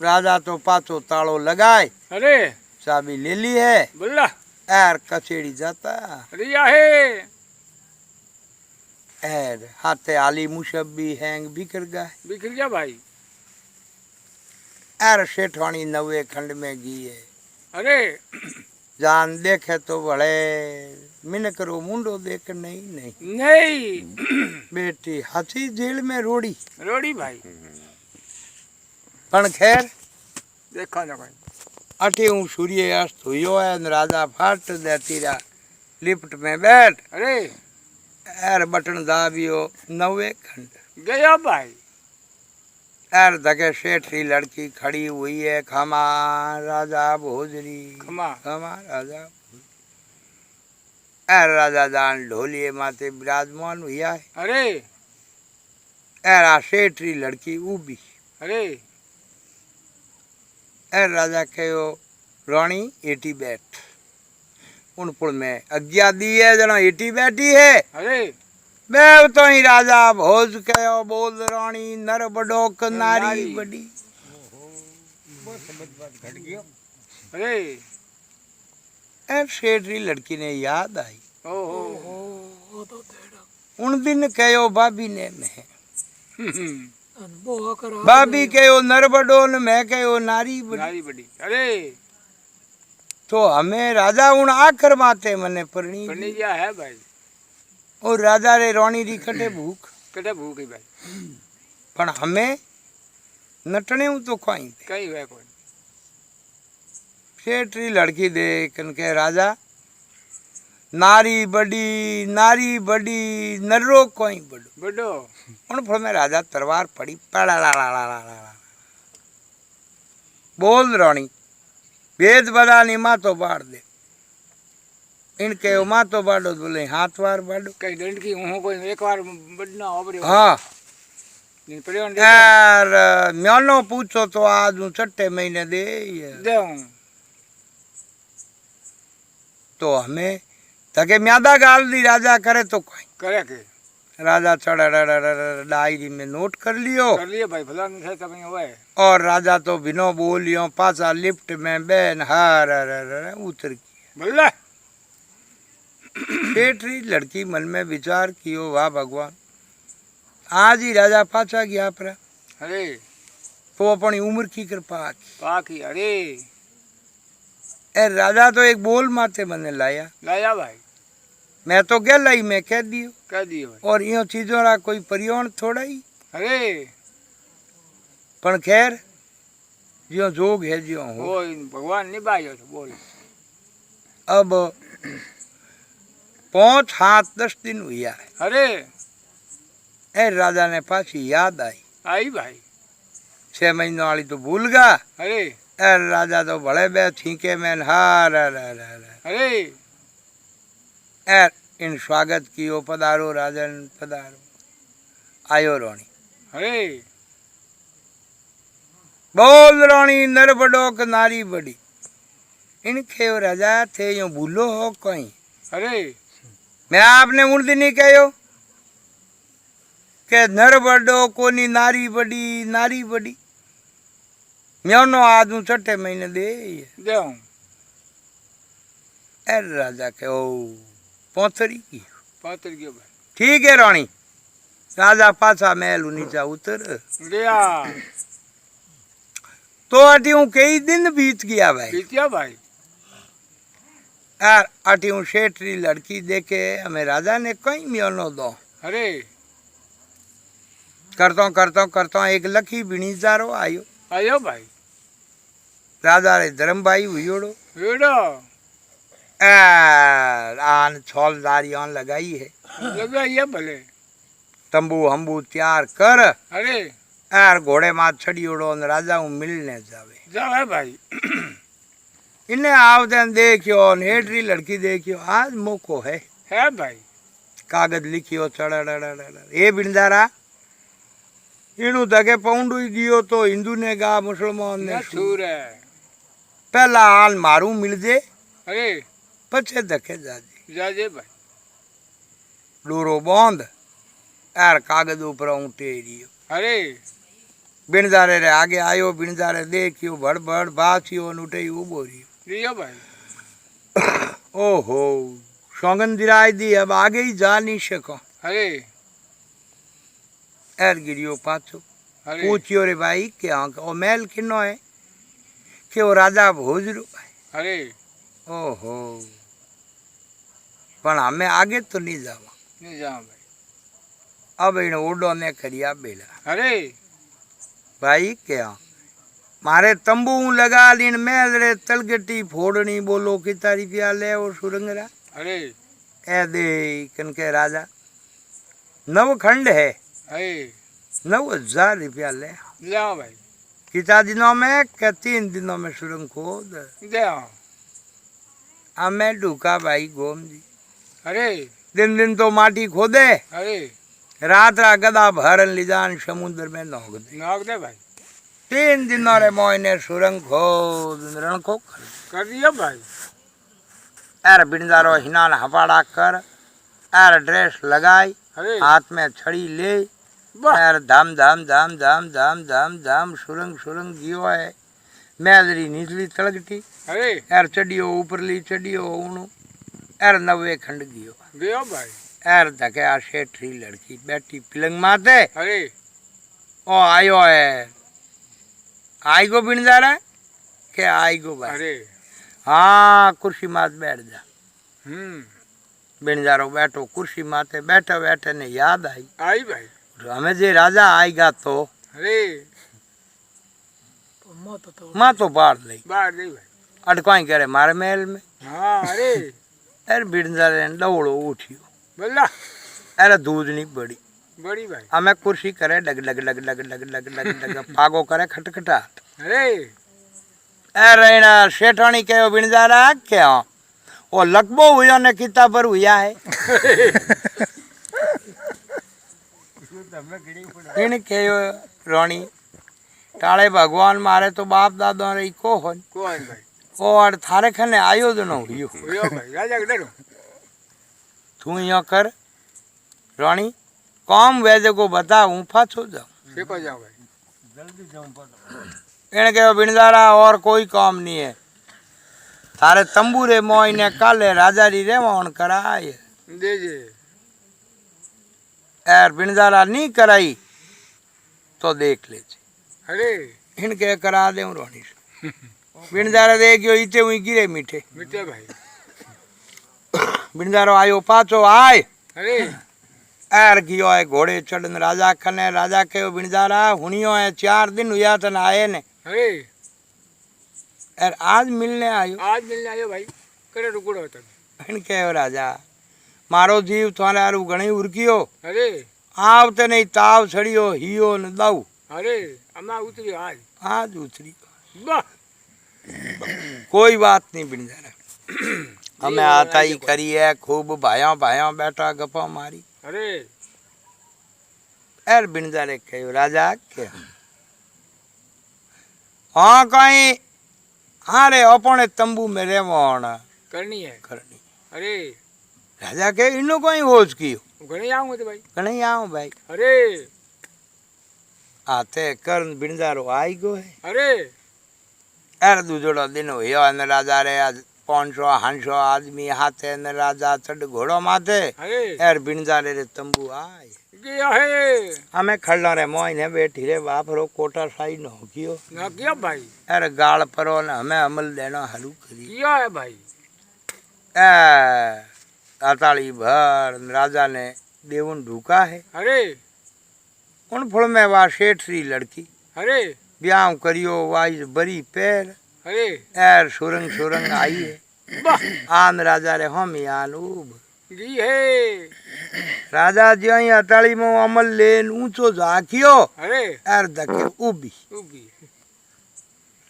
राजा तो पाछो तालो लगाए अरे चाबी ले ली है बल्ला यार कचेड़ी जाता रिया है यार हाथे आली मुशब्बी हैंग बिखर गए बिखर गया भाई यार शेठवाणी 90 खंड में गई है अरे जान देखे तो बड़े मिनक रो मुंडो देख नहीं नहीं बेटी हाथी जेल में रोड़ी रोड़ी भाई पण खैर देखा ना भाई अठे हूँ सूर्य अस्त हुयो है न राजा फाट देती रहा लिफ्ट में बैठ अरे एर बटन दाबियो 90 खंड गया भाई एर धके सेठी लड़की खड़ी हुई है खमा राजा भोजरी खमा राजा एर राजा दान ढोलिए माथे विराजमान हुआ है अरे एर आ सेठी लड़की उबी अरे एर राजा कहो रानी एटी बैठ उनपुर में आज्ञा दी है जना एटी बैठी है अरे मैं तो ही राजा भोज कहो बोल रानी नर बडोक नारी बड़ी अरे एर सेठी लड़की ने याद आई ओहो उन दिन कहो भाभी ने मैं बोहा करा भाभी कहो नर बडो न मैं कहो नारी बड़ी नारी बड़ी अरे तो हमें राजा उन आखर माते मने परणी करने गया है भाई और राजा रे रानी री कटे भूख कटे भूख ही भाई पण हमें नटने तो कोई कहीं हुआ कोई सेठी लड़की देख के राजा नारी बड़ी नरो कोई बड़ो बड़ो उन फल में राजा तलवार पड़ी पड़ा बोल रानी वेद बदा नी मातो बाड़ दे इनके मातो बाड़ो बोले हाथ वार बाड़ो कहीं दंड की हूँ कोई एक बार बढ़ना हो हाँ दिन पड़े यार म्यानो पूछो तो आज हूँ 6 महीने दे दे तो हमें तके म्यादा गाल दी राजा करे तो कोई करे के राजा चढ़ा डायरी में नोट कर लियो कर लिए भाई भला नहीं तब हुआ है और राजा तो बिनो बोलियो पासा लिफ्ट में बैन हार उतर गया बल्ला सेठी लड़की मन में विचार कियो वाह भगवान आज ही राजा पाछा गया पर अरे तो अपनी उम्र की कृपा की पाकी अरे ए राजा तो एक बोल माथे मने लाया, लाया भाई, मैं तो क्या लाई, मैं कह दियो। कह दिए भाई। और यो चीजों रा कोई परियोण थोड़ा ही, अरे पण खैर जो जोग है जो हो। वो भगवान निभायो तो बोल। अब 5 7 10 दिन हुआ है। अरे ए राजा ने पाछी याद आई, आई भाई। 6 महीनों वाली तो भूल गया। अरे ए राजा तो बड़े बे ठीके में हार अरे ए इन स्वागत कियो, पधारो राजन पधारो। आयो रोणी, अरे बोल रोणी नर बड़ो क नारी बड़ी। इनके ओ राजा थे यो भूलो हो कहीं। अरे मैं आपने उन दिन ही कहो के नर बड़ो कोनी नारी बड़ी, नारी बड़ी म्योनो आदू 6 महीने दे। देऊं। ए राजा के ओ पोथरी की पात्र गयो भाई। ठीक है रानी। राजा पाछा महल नीचा उतर गया। तो अटी कई दिन बीत गया भाई। बीतिया भाई। यार अटी शेठरी लड़की देखे हमें राजा ने कहीं म्योनो दो। अरे करतो एक लखी बिणी जारो आयो। आयो भाई। राजा रे धर्म भाई हुईड़ो वेड़ो आन छोलदारियां लगाई है, लगाइए भले। तंबू हम्बू तैयार कर। अरे यार घोड़े मात छड़ियोड़ो न राजा हूँ मिलने जावे। जावे भाई। इन्हें आवते देखियो हेडरी लड़की देखियो, आज मौको है भाई। कागज लिखियो चढ़ ए बिंदारा इनू तके पौंडू ही दियो तो हिंदू ने गा मुसलमान ने छूर है। पहला हाल मारू मिल जे, अरे पछे धके जाजे। जाजे भाई। डोरो बंद यार कागज ऊपर उठेरियो। अरे बिणजारे रे आगे आयो, बिणजारे देखियो भड़ भड़ बासियो उठे उबो रियो। रियो भाई। ओहो सौगन दिराई दी, अब आगे ही जा नहीं सको। अरे एर गिरियो पाछो। अरे पूछियो रे भाई क्या ओ महल किनो है कि वो राजा भोजरो है। अरे ओहो पण हमें आगे तो नहीं जावा। नहीं जाओ भाई। अब इन ओडो ने करिया बेला। अरे भाई क्या मारे तंबू लगा लीन महल रे तलगटी फोड़नी, बोलो कितना रुपया ले वो सुरंगरा। अरे ए दे कनके राजा 9 खंड है, अरे 9,000 रुपया ले। जाओ भाई। कितना दिनों में के 3 दिनों में सुरंग खोद। जाओ। हमें ढूका भाई गोम जी। अरे दिन तो माटी खोदे, अरे रात गदा भरन लिजान समुद्र में नोक दे। नाग दे भाई। 3 दिनों रे मोइने सुरंग खोद रण को कर दिया भाई। एर बिंदारो हिनान हपाड़ा कर, एर ड्रेस लगाई, अरे हाथ में छड़ी ले, वाह। एर धाम धाम धाम धाम धाम धाम धाम सुरंग सुरंग गियो है। मैदरी निचली तलगटी, अरे एर चढ़ियो ऊपरली चढ़ियो उणु, एर 90 खंड गियो। गयो भाई। एर धके आ शेठरी लड़की बैठी पिलंग माते। अरे ओ आयो है, आई गो बिनजारा के आई गो भाई। अरे हाँ कुर्सी मात बैठ जा। बिनजारो बैठो कुर्सी माते, बैठे बैठे ने याद आई आई भाई। हमें जे राजा आएगा तो अरे माँ तो बाढ़ ली बाहर नहीं भाई। अटकाई करे मारे महल में। हाँ अरे अरे बिनजारे ने दौड़ो उठियो, बल्ला अरे दूध नहीं बड़ी। बड़ी भाई। हमें कुर्सी करे डग डग डग डग डग डग डग डग पागो करे खटखटाट। अरे अरे ना शेठानी कहो बिनजारा क्या वो लकबो हुआ ने किता पर हुआ है। इन कहो रानी टाले भगवान मारे तो बाप दादा रे को हो कौन भाई? ओ और थारे खने आयो जो न हुयो हुयो भाई। राजा के डरो। तू यहाँ कर रानी काम वैसे को बता हूँ पाछो जाऊँ। देखो जाओ भाई। इन कहो बिनजारा और कोई काम नहीं है, थारे तंबूरे मोई ने काले राजा री रेवान कराए। दे जे। यार बिनजारा नहीं कराई तो देख ले। अरे इनके करा दे रानी से। बिणदारा दे गयो इते हुई गिरे मीठे मिटे भाई बिणदारो आयो पाछो आय अरे एर गयो है घोड़े चढ़न राजा कने राजा कहो बिणदारा हुनियो है 4 दिन हुआ तन आए ने अरे एर आज मिलने आयो आज मिलने आयो भाई करे रुकड़ो तब इन कहो राजा मारो जीव थारे आरू घणी उरकियो अरे आवते नहीं ताव छड़ियो हियो न दाऊ अरे अम्मा उतरी आज आज उतरी वाह कोई बात नहीं बिणदारा हमें आता ही करी है खूब भाया भाया बैठा गप्पा मारी अरे एर बिणदारे कहो राजा के हाँ कहीं हाँ रे अपने तंबू में रेवण करनी है करनी अरे राजा के इनो कोई होश कियो घणे आऊंगा तो भाई कहीं आओ भाई अरे आते कर्ण बिणदारो आई गो है अरे एर दूजोड़ो दिन हुयो अने राजा रे आज 500 आदमी हाथे ने राजा चढ़ घोड़ो माथे अरे एर बिणदारे रे तंबू आए गया है हमें खड़लो रे मोइने बैठी रे बाप रो कोटा साई नो कियो ना किया भाई एर गाल परो ने हमें अमल देना हरू करी किया है भाई ए अताली भर राजा ने देवन ढूका है अरे उन फल में वा सेठ री लड़की अरे ब्याह करियो वाइज बरी पैर अरे एर सुरंग सुरंग आई है वाह आन राजा रे हम यान उब गी है राजा ज्यों अताली में अमल लेन ऊंचो जाकियो अरे एर दके उबी उगी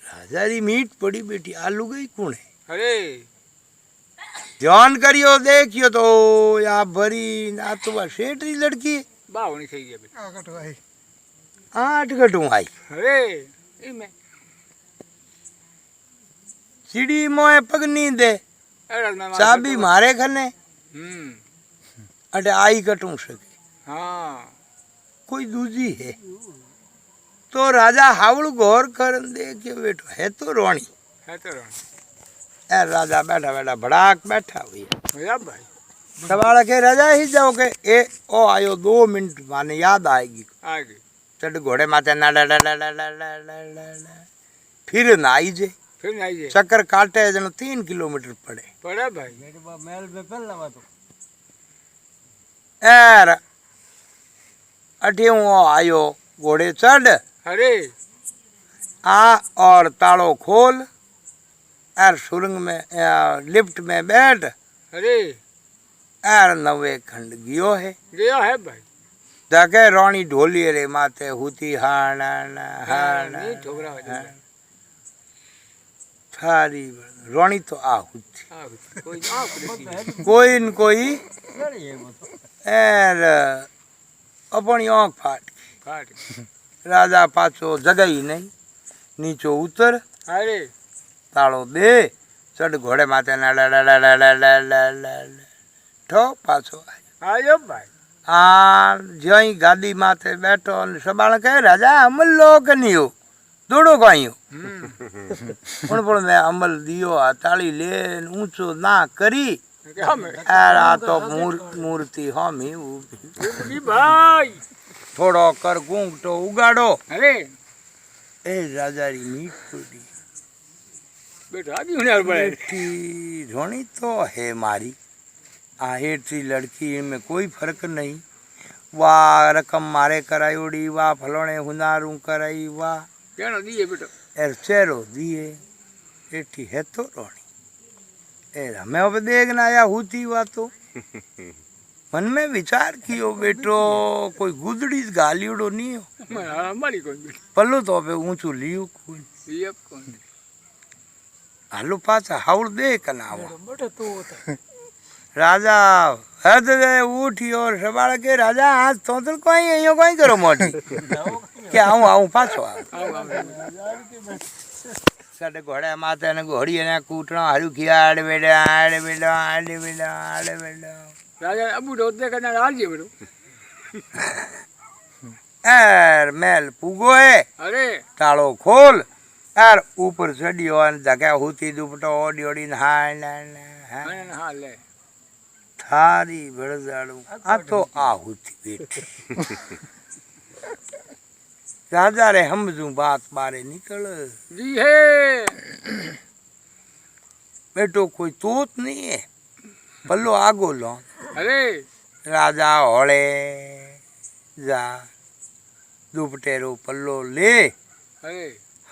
राजा री मीट पड़ी बेटी आलू गई कौन है अरे ध्यान करियो देखियो तो या भरी ना तो वह सेठ री लड़की बा होनी सही है बेटा 8 घटू आई अरे इमे सीढ़ी मोए पगनी दे अरे मैं चाबी मारे खने अटे आई कटू सके हाँ कोई दूजी है तो राजा हावड़ गौर कर देखियो बेटो है तो रोणी है तो रानी ए राजा बैठा बैठा भड़ाक बैठा हुई भैया भाई सवाल के राजा ही जाओ के ए ओ आयो 2 मिनट माने याद आएगी आगे चढ़ घोड़े माथे ना डा डा डा डा डा डा डा डा फिर ना आई जे फिर नहीं जे चक्कर काटे जन 3 किलोमीटर पड़े पड़ा भाई मेल में पहल लगा तो एर अठे वो आयो घोड़े चढ़ अरे आ और तालो खोल एर सुरंग में लिफ्ट में बैठ अरे एर 9 खंड गियो है गया है भाई जाके रोणी ढोली रे माथे हुती हाण नहीं ठोकरा हो जाए थारी रोणी तो आ हुती कोई आ कोई न कोई एर अपनी आँख फाट राजा पाछो जगह ही नहीं नीचो उतर अरे तालो दे चढ़ घोड़े माथे ना ला ला ला ला ला ला ला ला ठो पाछो आयो भाई आ ज्यों गादी माथे बैठो सबाल कहे राजा अमल लो के नहीं हो दौड़ो कहीं हो पण मैं अमल दियो ताली ले ऊंचो ना करी आ तो मूर्ति हम ही उगी भाई थोड़ो कर घूंघटो उगाड़ो अरे ए राजा री मीट पड़ी बेटा अभी होने वाला है बेटी रोणी तो है मारी आहेर लड़की में कोई फर्क नहीं वाह रकम मारे करायोड़ी वाह फलोने हुनारू कराई वाह क्या दिए बेटा एर चेहरो दिए एठी है तो रोणी एर हमें अब देखना आया हुती हुआ तो मन में विचार कियो बेटो कोई गुदड़ी गालियोड़ो नहीं हो हमारी कौन बेटी पल्लू तो अब ऊंचू लियो कौन ये कौन हालो पाचा हाउड़ दे कनावा बेटा तो होता राजा हद गए उठी और सवाल के राजा आज तो कोई यो कोई करो मोटी क्या आऊं आऊं पाछो साडे घोड़े माथे ने घोड़ी ने कूटणो हरु खिया आड़ बेड़ा आड़ बेड़ा आड़ बेड़ा आड़ बेड़ा राजा अबू रोते करना राज है बेटो एर मेल पुगो है अरे तालो खोल एर ऊपर चढ़ियो अन जगह होती दुपटो ओडी ओडी हाय ना ना हाँ ले थारी बड़जाड़ू आ तो आहुति बेटी राजा रे हम जू बात बारे निकल जी है बेटो कोई तोत नहीं है, पल्लो आगो लो। अरे राजा होले जा दुपटेरो पल्लो ले, अरे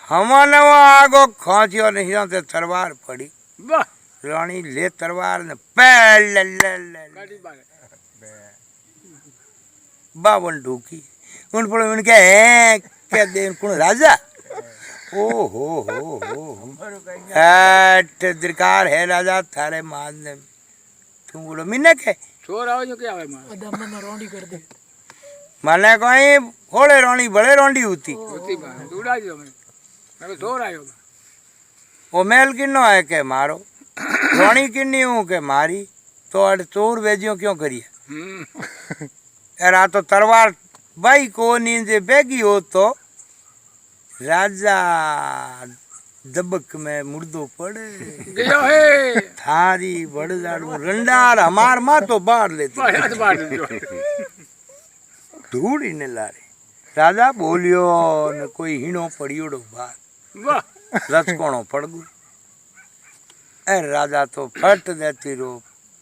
हमने वो आगो खांचियो नहीं तो तलवार पड़ी। वाह रानी ले तलवार ने पैर ले ले ले गाड़ी बारे बावन ढूकी उन पर उनके हैं क्या दे कौन राजा ओ हो ऐट दरकार है राजा थारे मारने में तुम बोलो मिनक है छोर आओ जो क्या है मां अदम में रोंडी कर दे माने कोई होले रोनी बड़े रोंडी होती होती बात दूड़ा जो मैं छोर आयो वो मेल किन्नो है के मारो रोनी किन्नी हूँ के मारी तो अड़ चोर वेजियो क्यों करिए एरा तो तलवार भाई को नींद बेगी हो तो राजा दबक में मुर्दो पड़े गयो है थारी बड़ जाड़ू रंडार हमार माँ तो बाढ़ लेती बात बात जो धूड़ ही ने लारे राजा बोलियो न कोई हीणो पड़ियोड़ो बार वाह लचकोणो पड़गु ए राजा तो फट देती रो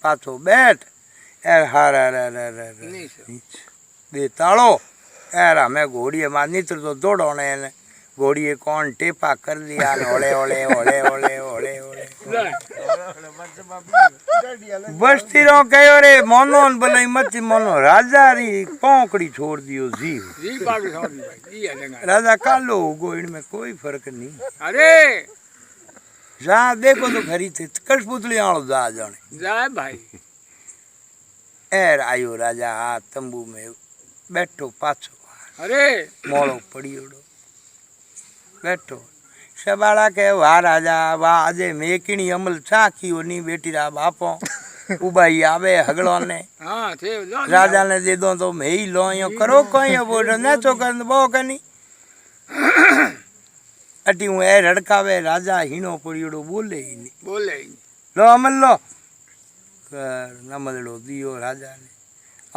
पाछो बैठ ए हार नहीं सर दे तालो ए मैं घोड़िए मार नित्र तो दौड़ोने ने घोड़िए कौन टेपा कर दिया ओले ओले ओले ओले ओले ओले बस्ती रो कयो रे मोनो भले मत मोनो राजा री पोंकड़ी छोड़ दियो जीव जी पागल समझ भाई जी है लेंगा राजा कालो होगो इनमें कोई फर्क नहीं अरे जहाँ देखो तो खरी थे कठपुतली आलो जा जाने जाए भाई एर आयो राजा आ तंबू में बैठो पाछो अरे मोड़ो पड़ियोड़ो बैठो शबाड़ा के वाह राजा वाह अजे मेकिणी अमल छा कियो नी बेटी रा बापो उबाई आवे हगड़ो ने हाँ थे लो राजा ने दे दो तो मैं ही लो यो करो कोई बोल न तो कर बो कनी अटी हूँ ए रड़कावे राजा हीनो पड़ियोड़ो बोले ही नहीं बोले ही लो अमल लो कर नमदड़ो दियो राजा ने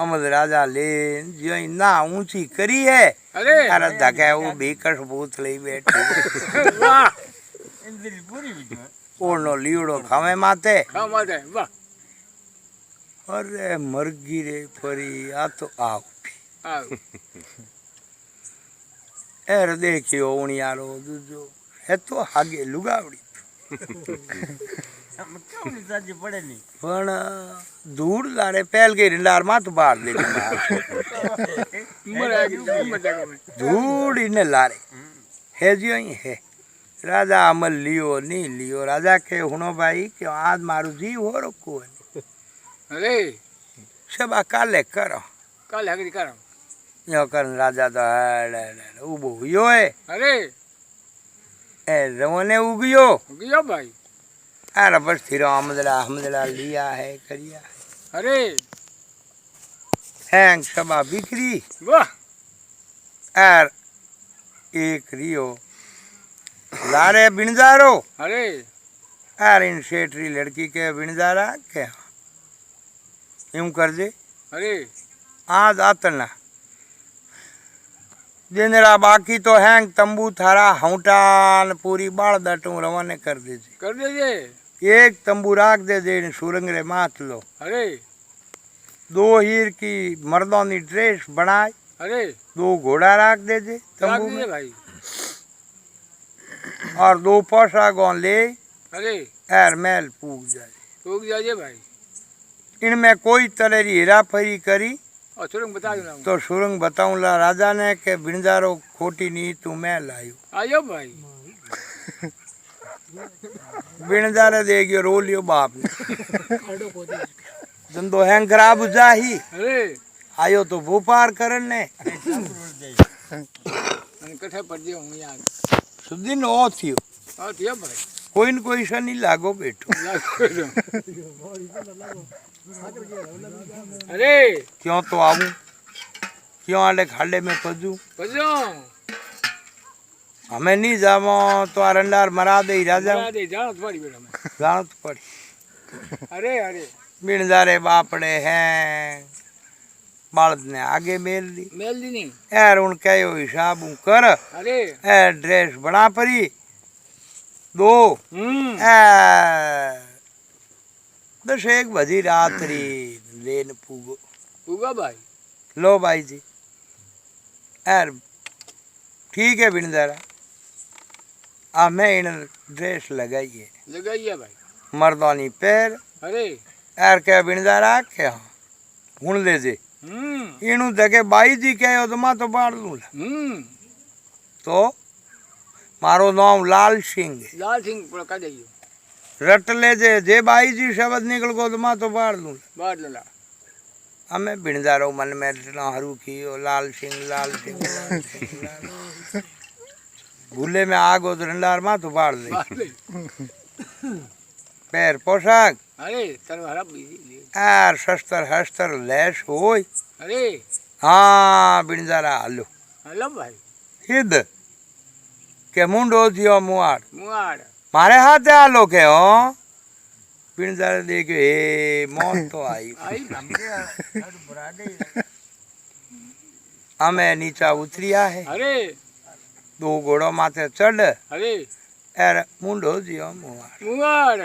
अमल राजा ले जो ना ऊंची करी है अरे अरे धके वो बेकस भूत ले बैठी वाह ओनो लीड़ो खावे माते हाँ मत है वाह अरे मरगी रे फरी आ तो आओ आओ एर देखियो उनियारो दूजो है तो आगे लुगावड़ी पण धूड़ लारे पहल के रिंडार मात बार ले धूड़ इने लारे है जियो ही है राजा अमल लियो नहीं लियो राजा के हुनो भाई कि आज मारू जीव हो रखो अरे सब काले करो कल हगरी करो यो कर राजा तो उबो हुयो है अरे ए रवने उगियो गयो भाई अरे बस फिर हमदला लिया है करिया है अरे हैंग सबा बिक्री वाह एर एक रियो लारे बिनजारो अरे एर इन सेठरी लड़की के बिनजारा के यूं कर दे अरे आज आतना जिनरा बाकी तो हैंग तंबू थारा हौटान पूरी बाल दटू रवाने कर दीजिए कर दीजिए एक तंबू राख दे दे सुरंग रे मात लो अरे दो हीर की मर्दों की ड्रेस बनाए अरे दो घोड़ा राख दे दे राख तंबू दीजिए में भाई और दो पोशाकों ले अरे एर महल पूग जाए रुक जाइए भाई इनमें कोई तरह की हेरा फेरी करी और सुरंग बता दूँ तो सुरंग बताऊंला राजा ने के बिनजारो खोटी नी तू मैं लायो आयो भाई बिनजारे दे गयो रो लियो बाप ने आडो को दे धंधो हैंग खराब जाही अरे आयो तो वो पार करन ने कठे पड़ दियो हूँ यार सुदिन ओ थियो और दिया भाई कोई न कोई शनि लागो बेटो अरे क्यों तो आऊं क्यों आले खाले में पजू बजो हमें नहीं जावो तो अरंडार मरा दे ही राजा बना दे जानो तुम्हारी बेटा में जानो तो पड़ी अरे अरे बिनजारे बापड़े हैं बालद ने आगे मेल दी मेल दी नहीं यार उन कहो हिसाब कर अरे ए ड्रेस बना परी दो हम्म बस एक बधी रात्रि लेन पूगो पूगा भाई लो भाई जी यार ठीक है बिनदारा हमें इन ड्रेस लगाइए लगाइए भाई मर्दानी पैर अरे यार क्या बिनदारा क्या हूं ले जे इनू जगे बाई जी कहो तो मैं तो बाढ़ लूंगा तो मारो नाम लाल सिंह है। लाल सिंह पर का जाइयो रट ले जे बाई जी शब्द निकल गो तो मैं तो बाढ़ लूंगा बाढ़ लला हमें बिनदारो मन में इतना हरू की लाल सिंह लाल सिंह लाल सिंह, लाल सिंह। भूले में आगो तो रंडार मां तो बाढ़ ले बाढ़ ले पैर पोशाक अरे तरवारा बीजी यार शस्त्र हस्त्र लैश होय अरे हाँ बिनदारा हलो हेलो भाई हिद के मुंडो थियो मुआर मुआड़ मारे हाथे आलो के हो बिनदारा देखो हे मौत तो आई आई हमें नीचा उतरिया है अरे दो घोड़ों माथे चढ़ अरे यार मुंडो थियो मुआर मुआड़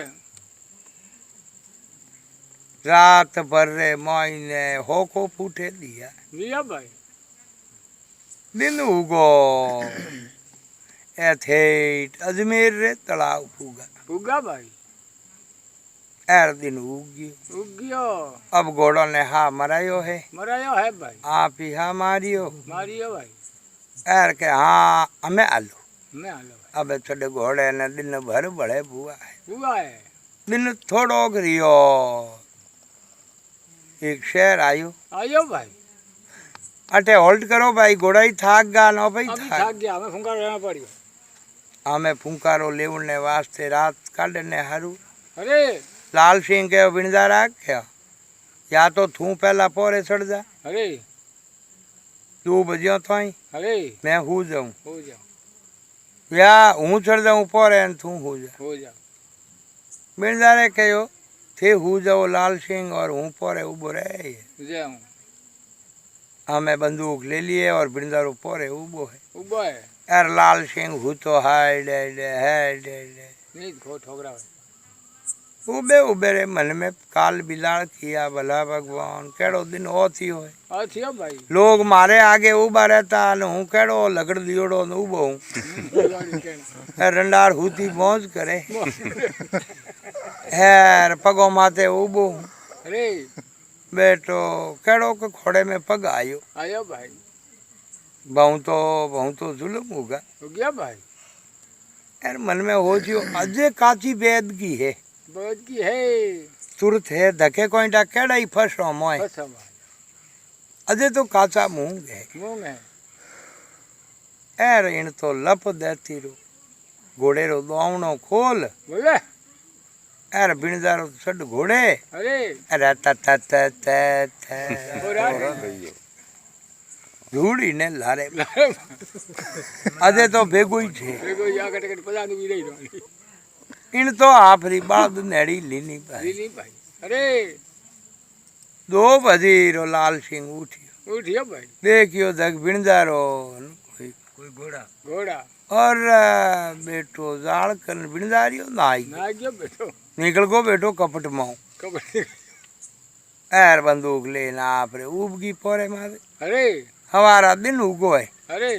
रात भर रे मायने होको फूटे दिया लिया भाई दिन उगो एथेट अजमेर रे तालाब फूगा पूगा भाई एर दिन उगी उग गयो अब घोड़ों ने हा मरायो है मरायो है भाई आप ही हा मारियो मारियो भाई एर के हाँ हमें आलो मैं आलो भाई अब छोटे घोड़े ने दिन भर बड़े बुआ है पूगा है दिन थोड़ो करियो एक शहर आयो आयो भाई अटे होल्ड करो भाई घोड़ा ही थाक गा नो भाई अभी थाक थक गया हमें फुंकार रहना पड़ियो हमें फुंकारो लेवने वास्ते रात काटने हारू अरे लाल सिंह के बिनदारा क्या या तो तू पहला पोरे चढ़ जा अरे 2 बजियो तो अरे मैं हूँ जाऊं हो जाओ या हूँ चढ़ जाऊं पोरे न तू हो जा हो जाओ बिनदारे कहो थे हूँ जाओ लाल सिंह और हूँ पोरे उबो रहे जाऊं हमें बंदूक ले लिए और बिनदारो पोरे उबो है उबो है यार लाल सिंह हूँ तो हाय डे डे है डे डे नहीं खो ठोकरा है उबे उबे रे मन में काल बिलाड़ किया भला भगवान केड़ो दिन ओ थी होए और थियो भाई लोग मारे आगे उबा रहता न हूँ केड़ो लगड़ दियोड़ो न उबो हूँ रंडार हूती मौज करे हैर पगो माथे उबो हूँ अरे बेटो केड़ो के खोड़े में पग आयो आयो भाई बहु तो जुल्म होगा हो गया भाई यार मन में हो जियो अजय काची वेद की है बहुत की है तुरत है धके कोई डा केड़ा ही फसो मोय बस भाई अजय तो काचा मूंग है मुंह में यार इन तो लप देती रो घोड़े रो दावणो खोल बोले यार बिनदारो सड घोड़े अरे अरे ता ता ता ता ता हो रहा होरा है થઈ ગયો रूड़ी ने लारे अजय तो भेगो ही छे देखो या कट कट पता नहीं रही रही इन तो आफरी बाद नेड़ी लीनी भाई लीली भाई अरे 2 बजी रो लाल सिंह उठियो उठियो भाई देखियो जग बिनदारो कोई कोई घोड़ा घोड़ा और बेटो जाल कर बिनदारियो नाई ना गयो बेटो निकल गो बेटो कपट माऊ कबड्डी एर बंदूक लेना आपरे उबगी पोरे मारे अरे हमारा दिन उगो है अरे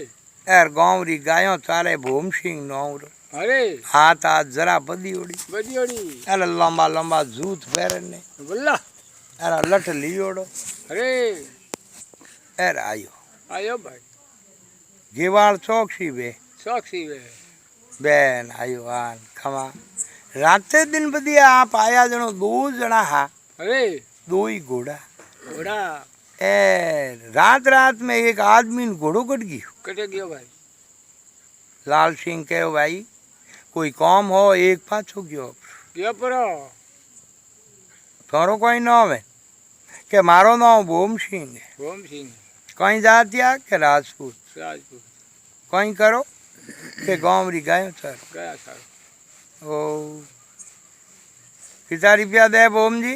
एर गाँव री गायों चारे भूम सिंह नौरो अरे हाथ हाथ जरा बदी उड़ी बदियोड़ी अरे लंबा लंबा जूत फेरने बोला अरे लट लियोड़ो अरे एर आयो आयो भाई गेवाड़ चौकसी बे साक्षी वे बेन आयो आन खमा राते दिन बदिया आप आया जनो 2 जना हा अरे 2 ही घोड़ा घोड़ा ए रात में एक आदमी ने घोड़ो कट गयो कटे गयो भाई लाल सिंह कहो भाई कोई काम हो एक पाछो गयो गयो परो थारो कोई नाम है के मारो नाम भूम सिंह है ओम सिंह कहीं जातिया के राजपूत राजपूत कहीं करो के गाँव री गायों चर गया सर ओ कितना रुपया दे भूम जी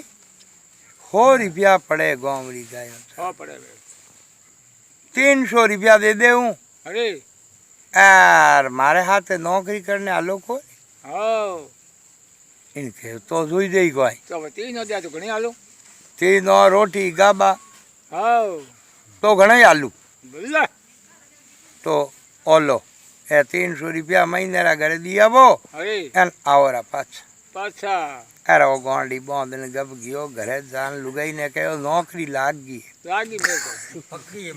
100 रुपया पड़े गाँव री गायों चर हाँ पड़े भाई 300 रुपया दे दे हूँ अरे यार मारे हाथे नौकरी करने आलो को હાવ એને કહ્યું તો જોઈ દઈ કોઈ તો હવે તી ન દે તો ઘણી હાલો તે નો રોટી ગાબા હાવ તો ઘણા આલુ બોલા તો ઓલો એ 300 રૂપિયા મહિનેરા ઘરે દી આવો અરે એને આવરા પાછા પાછા અરે ઓ ગોંડી બાંધને ગપ ગયો ઘરે જાન લુગાઈને કહ્યો નોકરી લાગી લાગી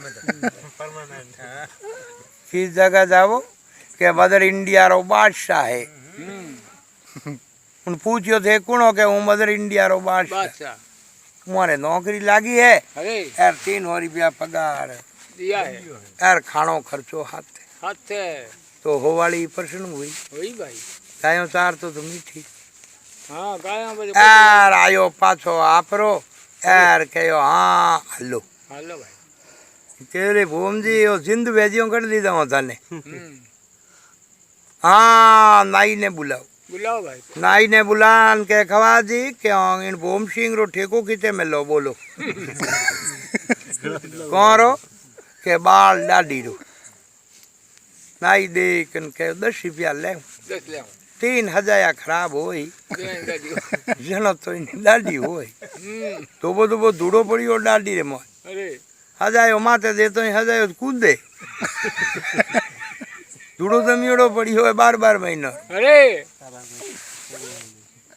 મેં किस जगह जाओ के मदर इंडिया रो बादशाह है उन पूछियो थे कुणो के हूँ मदर इंडिया रो बादशाह बादशाह मारे नौकरी लागी है अरे यार 300 रुपया पगार दिया है यार खानो खर्चो हाथ हाथ है तो हो वाली प्रश्न हुई वही भाई गायों चार तो मीठी हाँ गाया बजे यार आयो पाछो आपरो यार कहो हाँ हलो हालो भाई तेरे भूम जी ओ जिंद वेजियों कर दी जाओ थाने हाँ नाई ने बुलाओ बुलाओ भाई नाई ने बुलान के खवा जी क्यों इन भूम सिंह रो ठेको किते में लो बोलो कौन रो के बाल डाडी रो नाई देख के 10 रुपया ले 10 ले 3000 खराब होई जनो तो इन डाडी होई तो वो धूड़ो पड़ियो डाडी रे मोय अरे हजायो माथे दे तो हजायो कूद दे धूड़ो जमीड़ो पड़ियो है 12 महीना अरे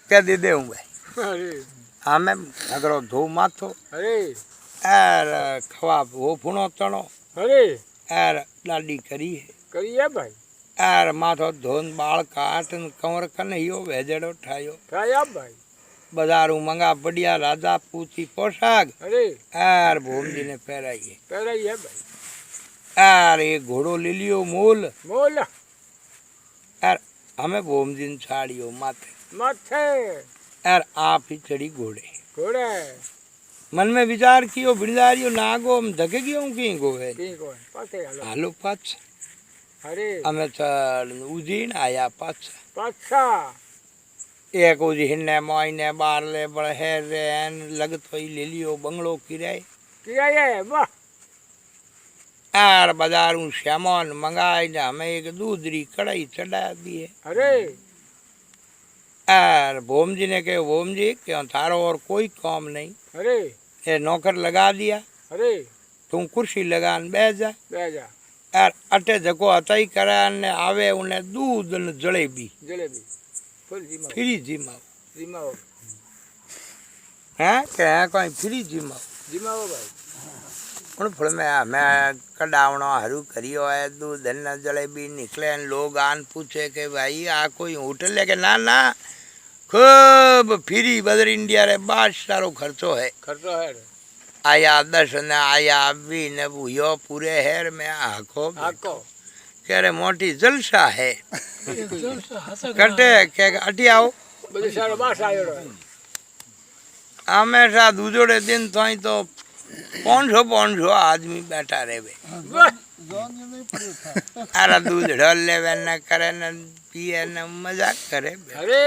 क्या दे दे हूँ भाई अरे हाँ मैं अगर धो माथो अरे यार खवा वो फुनो तणो अरे यार लाडी करी है करिए भाई यार माथो धोन बाल काट कंवर कन्हैयो भेजड़ो ठायो खाया भाई बाजारू मंगा बढ़िया राजा पूछी पोशाक अरे यार भूम जी ने पहराई है पहले ही है भाई यार एक घोड़ो ले लियो मोल मोला यार हमें भूम जी ने छाड़ियो माथे माथे यार आप ही चढ़ी घोड़े घोड़े मन में विचार कियो बिरदारियो नागो हम धके गयो की गोवे ठीक है पाछे हालो हालो पाछ अरे हमें चल उजीन आया पाछ पाछा एक उजीन ने मोइने बार ले बड़े रे लगत होई ले लियो बंगलो किराए किया ये वाह यार बाजारू सामान मंगाई ने हमें एक दूधरी कढ़ाई चढ़ा दी है अरे यार भोम जी ने कहे भोम जी क्यों थारो और कोई काम नहीं अरे ये नौकर लगा दिया अरे तुम कुर्सी लगान बैठ जा ले जा यार अटे जको अताई कराने आवे उन्हें दूध न जलेबी जलेबी फुल जीमा फ्री जिमाओ जीमा हैं क्या कोई फ्री जिमाओ जीमा भाई उन फल में मैं कडावणो हरू करियो है दूध न जलेबी निकले लोग आन पूछे के भाई आ कोई होटल है के ना ना खूब फ्री बदर इंडिया रे बादशाह रो खर्चो है खर्चो है आया 10 ने आया 20 ने बुयो पूरे हेर में आको आको कह रे मोटी जलसा है जलसा हसा कटे के अटी आओ बजे सारो बास आयो रे हमेशा दूजोड़े दिन तो 500 आदमी बैठा रहे वाह अरे दूध ढल ले न करे न पिए न मजाक करे अरे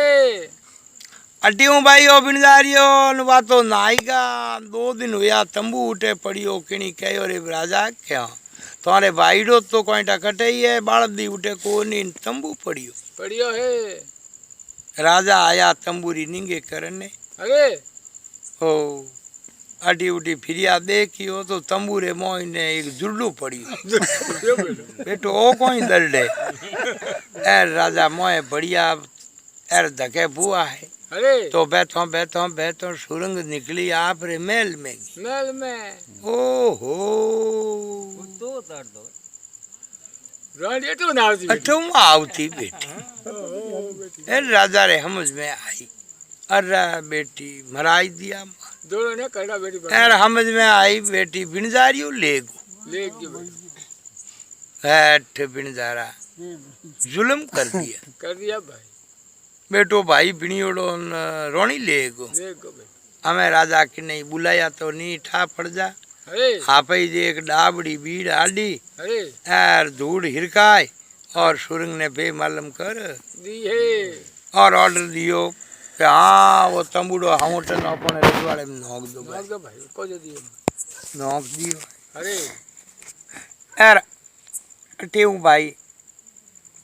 अटियूं भाई ओ बिनदारियो न बातो नाईगा 2 दिन हुआ तंबू उठे पड़ियो किणी कहो रे राजा क्या तुम्हारे भाईडो तो कोई कटे ही है बालदी उठे कोनी तंबू पड़ियो है राजा आया तंबूरी निंगे करने अरे ओ अटी उठी फिरिया देखियो तो तंबूरे मोई ने एक जुल्लू पड़ियो बेटो ओ कोई दर्डे एर राजा मोए बढ़िया एर धके बुआ है अरे तो बैठो सुरंग निकली आप रे महल में ओहो दो दर्द रानी तो ना आवती अठम आवती बेटी एर राजा रे समझ में आई अरे बेटी मराई दिया दोनों ने करना बेटी एर समझ में आई बेटी बिनजारियो ले हैठ बिनजारा जुल्म कर दिया भाई बेटो भाई बिनियोड़ो रोनी लेगो भाई हमें राजा की नहीं बुलाया तो नहीं ठा पड़ जा अरे आप ही जे एक डाबड़ी बीड़ आडी अरे यार धूड़ हिरकाय और सुरंग ने बेमालूम कर दी है और ऑर्डर दियो कि हाँ वो तंबूड़ो होटल अपने रजवाड़े में नोक दो भाई को जो दिए नोक दियो अरे यार टेऊ भाई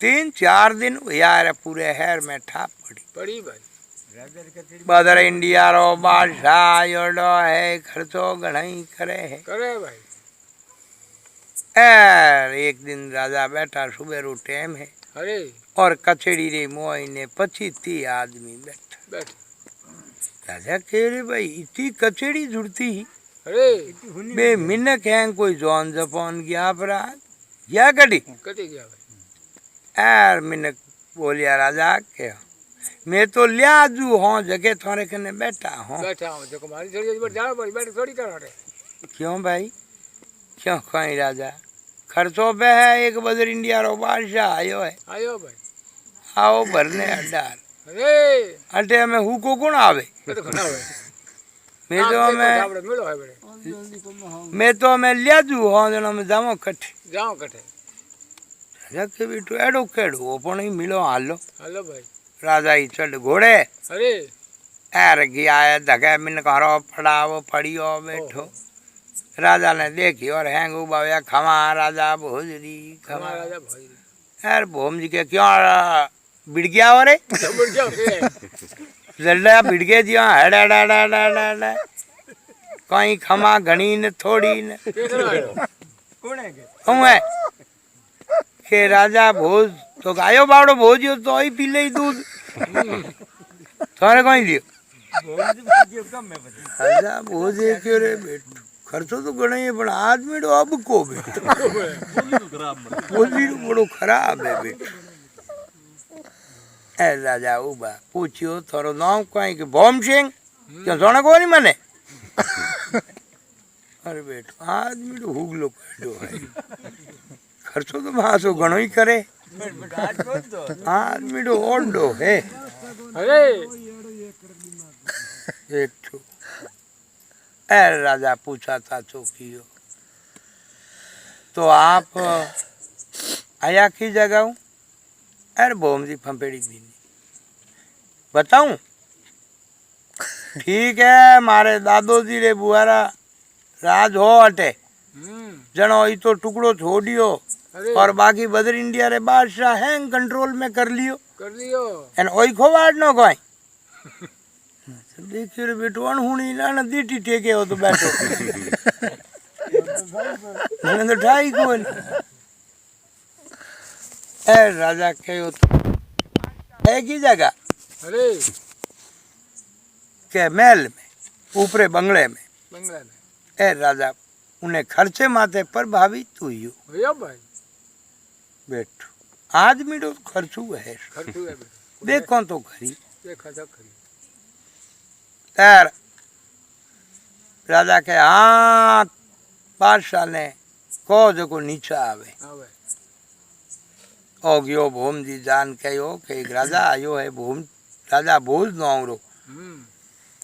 3-4 दिन यार पूरे हैर में ठाप पड़ी पड़ी भाई बदर इंडिया रो बादशाह योडो है खर्चो घणाई करे है। करे भाई एर एक दिन राजा बैठा सुबह रो टाइम है अरे और कचेड़ी रे मोई ने 25-30 आदमी बैठा। बैठ राजा कह रे भाई इतनी कचेड़ी जुड़ती ही अरे बे मिनक हैं कोई जॉन जपॉन गया अपराध या कटी कटी गया भाई यार मिनक बोलिया राजा के मैं तो लिया जू हूँ जगह थोड़े कने बैठा हूँ। बैठा हूँ देखो मारी थोड़ी बैठ जाओ भाई बैठ थोड़ी करो रे क्यों भाई क्यों कहीं राजा खर्चों पे है एक बदर इंडिया रो बादशाह आयो भाई आओ भरने अड्डार अरे अटे में हुको कौन आवे मैं तो खड़ा हुए मैं तो मैं मिलो है बड़े मैं तो मैं लिया जू हूँ जनो मैं जामो कट्ठे जाओ कटे राजा के बेटो एडो केड़ो वो पण ही मिलो हालो हेलो भाई राजा ही चढ़ घोड़े अरे एर गया है धके मिन करो पड़ाव पड़ियो बैठो राजा ने देखी और हैंगू बाबा खमा राजा भोजरी खमा हमारा राजा भाई यार भोम जी के क्यों बिड़ गया और समझ जाओ के जल्दा बिड़ गए जी हेड़ा डा डा डा डा डा कहीं खमा घनी न थोड़ी न केकरा आयो हूँ है के राजा भोज तो गायो बावड़ो भोजियो तो ही पी ले दूध थारे कहीं लियो राजा भोजे क्यों रे बेटो खर्चो तो घणो है पण आदमी तो अब को बेटो बोली बड़ो खराब है बेटो ए राजा उबा पूछियो थारो नाम कहीं के भोम सिंह क्यों सोना को नहीं मने अरे बेटो आदमी तो हुगलो कड़ो है खर्चो तो मासो घणो ही करे आदमी तो ओंडो है अरे एक ठो ए राजा पूछा था चौकियो तो आप आया की जगह हूँ अरे बोम जी फंपेड़ी भी नहीं बताऊं ठीक है मारे दादो जी रे बुआरा राज हो अटे जनो ई तो टुकड़ो छोड़ियो अरे और बाकी बदर इंडिया रे बादशाह हैंग कंट्रोल में कर लियो एन ओई खोवाड़ नो कोई देखियो रे बेटो अनहुणी ना दीटी टेके हो तो बैठो मैंने तो ठाई को ए राजा कहो तो है की जगह अरे के महल में ऊपरे बंगले में बंगला में ए राजा उन्हें खर्चे माथे प्रभावित हुई भैया भाई बैठो आदमी तो खर्चू है खर्चू है बेटा देखो तो खरी देखा जा खरी यार राजा के हाँ बादशाह ने को जो को नीचा आवे आवे ओ गयो भूम जी जान के यो के एक राजा आयो है भूम राजा भोज नौरो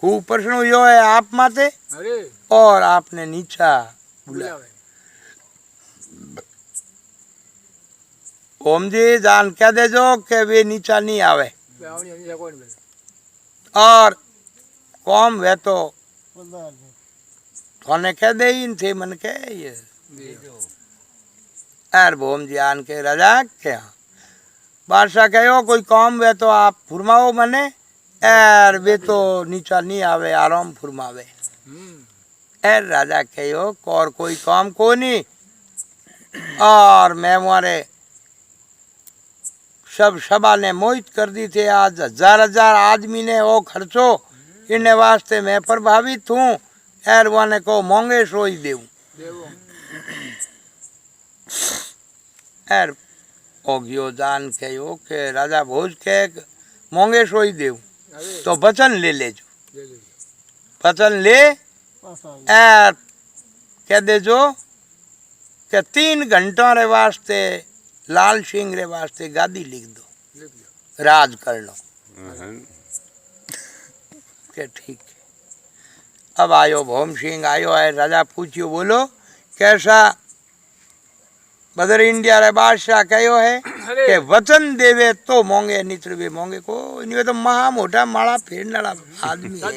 खूब प्रश्न यो है आप माते अरे और आपने नीचा बुला बुलावे भूम जी जान कह दे जो के वे नीचा नहीं आवे आवनी नहीं कोई नहीं और कौम वे तो थाने कह दे इन थे मन के ये यार भूम जी आन के राजा क्या बादशाह कहो कोई कौम वे तो आप फुरमाओ मने यार वे तो नीचा नहीं आवे आराम फुरमावे यार राजा कहो और कोई काम को नहीं और मैं मारे सब सभा ने मोहित कर दी थे आज 1000 आदमी ने वो खर्चो इन्हें वास्ते मैं प्रभावित हूँ यार वाने को मोंगे सोई देऊं यार ओगियो जान के यो के राजा भोज के मोंगे सोई देऊं तो वचन ले लेजो वचन ले यार कह दे जो के 3 घंटों रे वास्ते लाल सिंह रे वास्ते गादी लिख दो राज कर लो के ठीक है अब आयो भोम सिंह आयो है राजा पूछियो बोलो कैसा बदर इंडिया रे बादशाह कहो है के वचन देवे तो मोंगे निचरवे मोंगे को इनवे तो महा मोटा माड़ा फेरने वाला आदमी है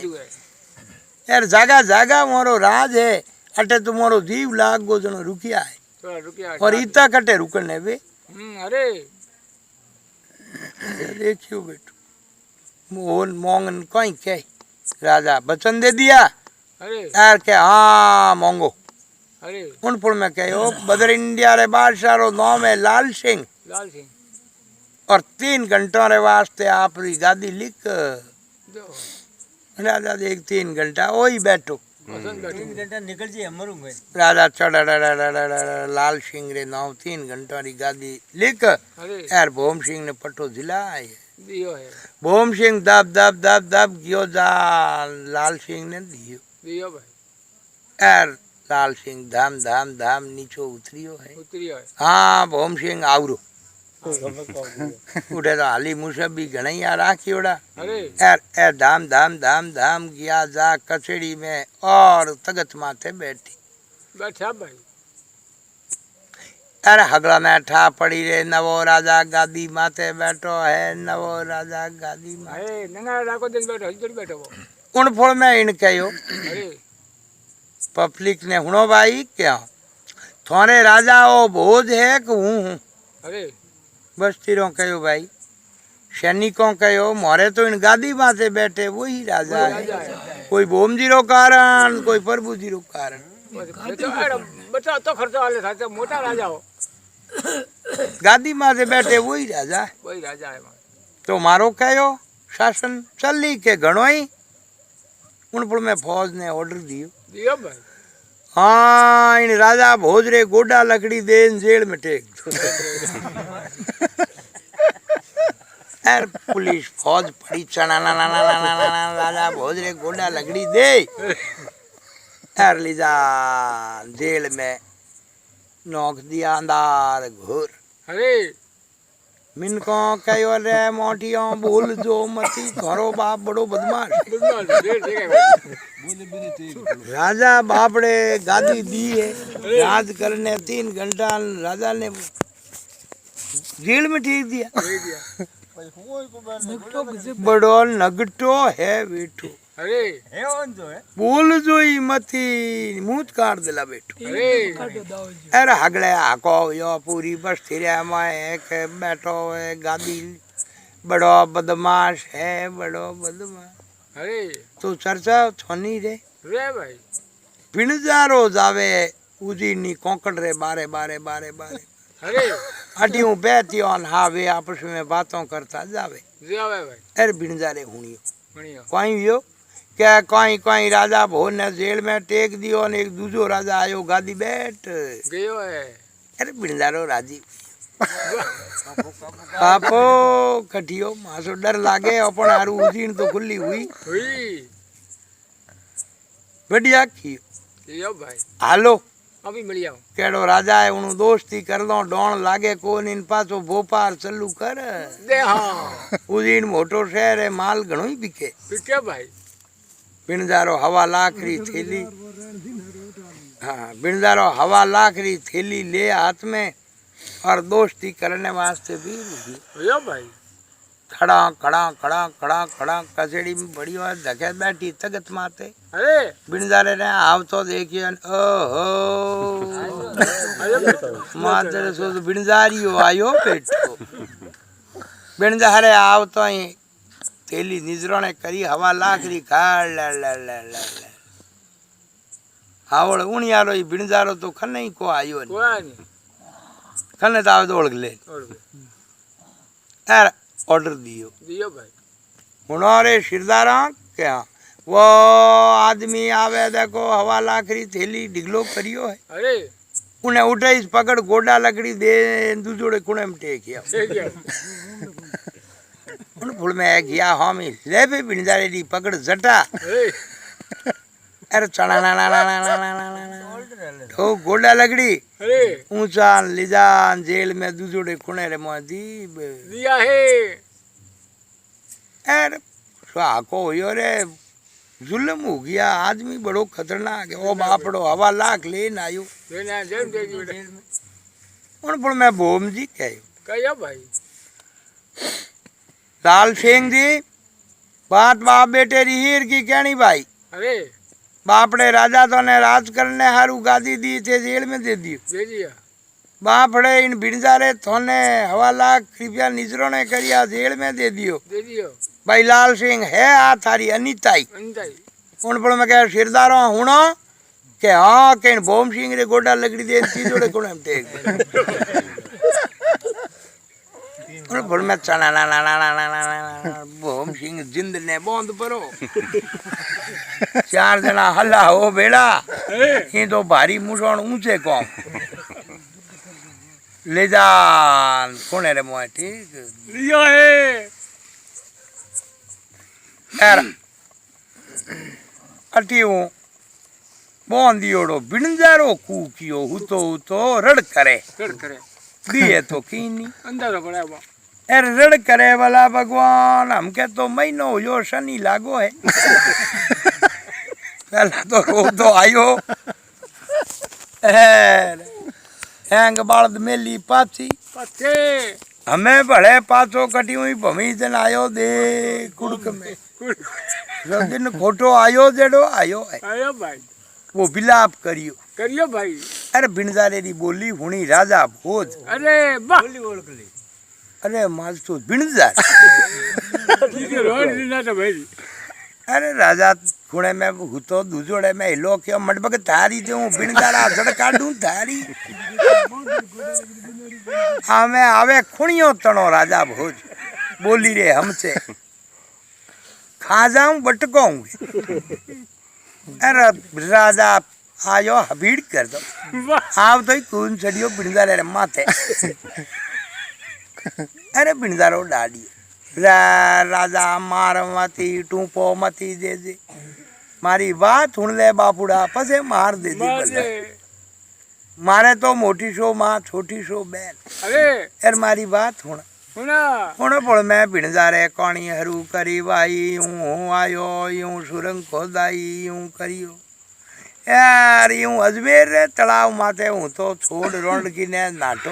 यार जागा जागा मोरो राज है अटे तो मोरो जीव लाग गो जनो रुकिया है और इता कटे रुकने वे अरे देखियो बेटो मोहन मोंगन कहीं कह राजा वचन दे दिया अरे यार के हाँ मोंगो अरे उनपुर में कहो बदर इंडिया रे बादशाह रो नाम है लाल सिंह लाल सिंह और 3 घंटों रे वास्ते आपरी गादी लिख दो राजा देख 3 घंटा वही बैठो पसंद बैठो 3 घंटा निकल जाए मरूंगा राजा चढ़ा लाल सिंह रे नाम 3 घंटों री गादी लिख अरे यार भोम सिंह ने पट्टो दिलाए दियो है भोम सिंह दब दब दब दब गयो जा लाल सिंह ने दियो दियो भाई यार लाल सिंह धाम धाम धाम नीचो उतरियो है उतरियो है हाँ भोम सिंह आवरो उठे तो हाली मुसब भी घणई आ राखियोड़ा अरे यार ए धाम धाम धाम धाम गया जा कचड़ी में और तगत माथे बैठी बैठा भाई अरे हगला में ठा पड़ी रे नवो राजा गादी माथे बैठो है नवो राजा गादी माथे अरे नंगा राको दिन बैठो इधर बैठो वो उन फोड़ में इन कहो अरे पब्लिक ने हुनो भाई क्या थोड़े राजा ओ भोज है कि हूँ अरे बस तीरों कहो भाई सैनिकों कहो मोरे तो इन गादी माथे बैठे वही राजा राजा है है कोई बोम जीरो कारण कोई प्रभु जीरो कारण तो अरे बच्चा तो खर्चा वाले था तो मोटा राजा हो गादी माथे बैठे वही राजा है वही राजा है तो मारो कहो शासन चली के घणो ही उन पर में फौज ने ऑर्डर दियो दियो भाई हाँ इन राजा भोज रे गोडा लकड़ी दे जेल में टेक दो। यार पुलिस फौज पड़ी चना ना ना ना ना ना ना ना राजा भोज रे गोडा लकड़ी दे यार लीजा जेल में नौक दिया अंधार घोर अरे मिनको कहो रे मोटियों भूल जो मती थारो बाप बड़ो बदमाश बदमाश देर ठीक है भाई राजा बापड़े गादी दी है राज करने 3 घंटा राजा ने जेल में ठीक दिया दे दिया बड़ो नगटो है बेटो अरे है ऑन जो है बोल जो ही मथी मुंह काट दिला बेटो अरे अरे हगले हाको यो पूरी बस थिरिया में एक बैठो है गादी बड़ो बदमाश है बड़ो बदमाश अरे तो चर्चा छोनी रे रे भाई पिणजारो जावे उजीनी कोंकड़ रे बारे बारे बारे बारे अरे अटियों बैठियों हाँ वे आपस में बातों करता जावे जावे भाई अरे बिणजारे हुनियो बढ़िया कोई वियो क्या कोई कोई राजा भोज ने जेल में टेक दियो ने एक दूसरो राजा आयो गादी बैठ गयो है अरे बिणजारो राजी बापो कठियो मासो डर लागे अपन हारू उजीन तो खुली हुई हुई बढ़िया कियो यो भाई हालो अभी मिल जाओ केड़ो राजा है उनु दोस्ती कर लो डोन लागे कोन इन पासो भोपाल चलू कर दे हाँ उजीन मोटो शहर है माल घणो ही बिके पिके भाई बिणजारो हवा लाखरी थैली हाँ बिणजारो हवा लाखरी थैली ले हाथ में और दोस्ती करने वास्ते भी रुकी यो भाई खड़ा खड़ा खड़ा खड़ा खड़ा कचड़ी में बड़ी बात धके बैठी तगत माते अरे बिणजारे ने आव तो देखियो ओहो माते सो बिणजारियो आयो बेटो बिणजारे आव तो ही थैली निजरो ने करी हवा लाखरी खाड़ ला ला ला ला ला आवड़ उणियारो ही बिणजारो तो खने ही को आयो ने कोई नहीं खने तो आवे दौड़ ले और यार ऑर्डर दियो भाई हुनोरे सिरदारा क्या वो आदमी आवे देखो हवा लाखरी थैली डिगलो करियो है अरे उन्हें उठे इस पकड़ गोडा लकड़ी दे दूजोड़े कुणे में टेकिया ठीक है उन फुल में गया हम ले भी बिणजारे दी पकड़ जटा अरे अरे चना ना ना ना ना ना ना ना ना तो गोडा लकड़ी अरे ऊंचा लिजा जेल में दूजोड़े कुणे रे मोदीब दिया है अरे स्वाको होयो रे जुल्म हो गया आदमी बड़ो खतरनाक है ओ बापड़ो हवा लाख लेन आयो देना जेल देगी बेटा उन पर मैं भोम जी कहो कहियो भाई लाल सिंह जी बात बाप बेटे री हीर की कहनी भाई अरे बापड़े राजा तो ने राज करने हारू गादी दी थे जेल में दे दियो दे दिया बापड़े इन बिणजारे थोने 1,00,000 निजरो ने करिया जेल में दे दियो दे दियो भाई लाल सिंह है आ थारी अनिताई अंदाई उन पर मैं कह सिरदारो हुणो के हाँ के भोम सिंह रे गोडा लगड़ी दे जोड़े कोने में टेक उन पर मैं चना ना ना ना ना ना ना भोम सिंह जिंद ने बंद परो 4 जना हल्ला हो बेड़ा ये तो भारी मुसोण ऊंचे कौम ले जा कोने रे मोए ठीक लियो है यार अटियो बोन दियोड़ो बिणजारो कूकियो हुतो रड़ करे दिए तो कीनी अंदाजा पड़ा वो अरे रड़ करे वाला भगवान हमके तो महीनो यो शनि लागो है पहला तो रो तो आयो हैंग बालद मेली पाची पत्ते हमें बड़े पाचो कटी हुई भमी दिन आयो दे कुड़क में जो दिन खोटो आयो जेड़ो आयो है आयो भाई वो बिलाप करियो भाई अरे बिणजारे री बोली हुणी राजा भोज अरे वाह अरे माज तो बिणजार ठीक है रोड ना तो भाई अरे राजा खुणे में हुतो दूजोड़े में हिलो के मडबक थारी दे हूं बिणजारा जड़ काढूं थारी हमें आवे खुणियो तणो राजा भोज बोली रे हमसे खा जाऊं बटकोंगे अरे राजा आयो हबीड़ कर दो वाह आव तो कौन चढ़ियो बिणजारे रे माथे अरे बिणजारो डालियो राजा मार मती टूपो मती दे दे मारी बात सुन ले बापुड़ा पसे मार दे दी बल्ले मारे तो मोटी शो माँ छोटी शो बहन अरे यार मारी बात होना सुना होना पड़ मैं बिणजारे कौनी हरू करी भाई यूं आयो यूं सुरंग खोदाई यूं करियो यार यूं अजमेर रे तालाब माथे हूँ तो छोड़ रोंड की ने नाटो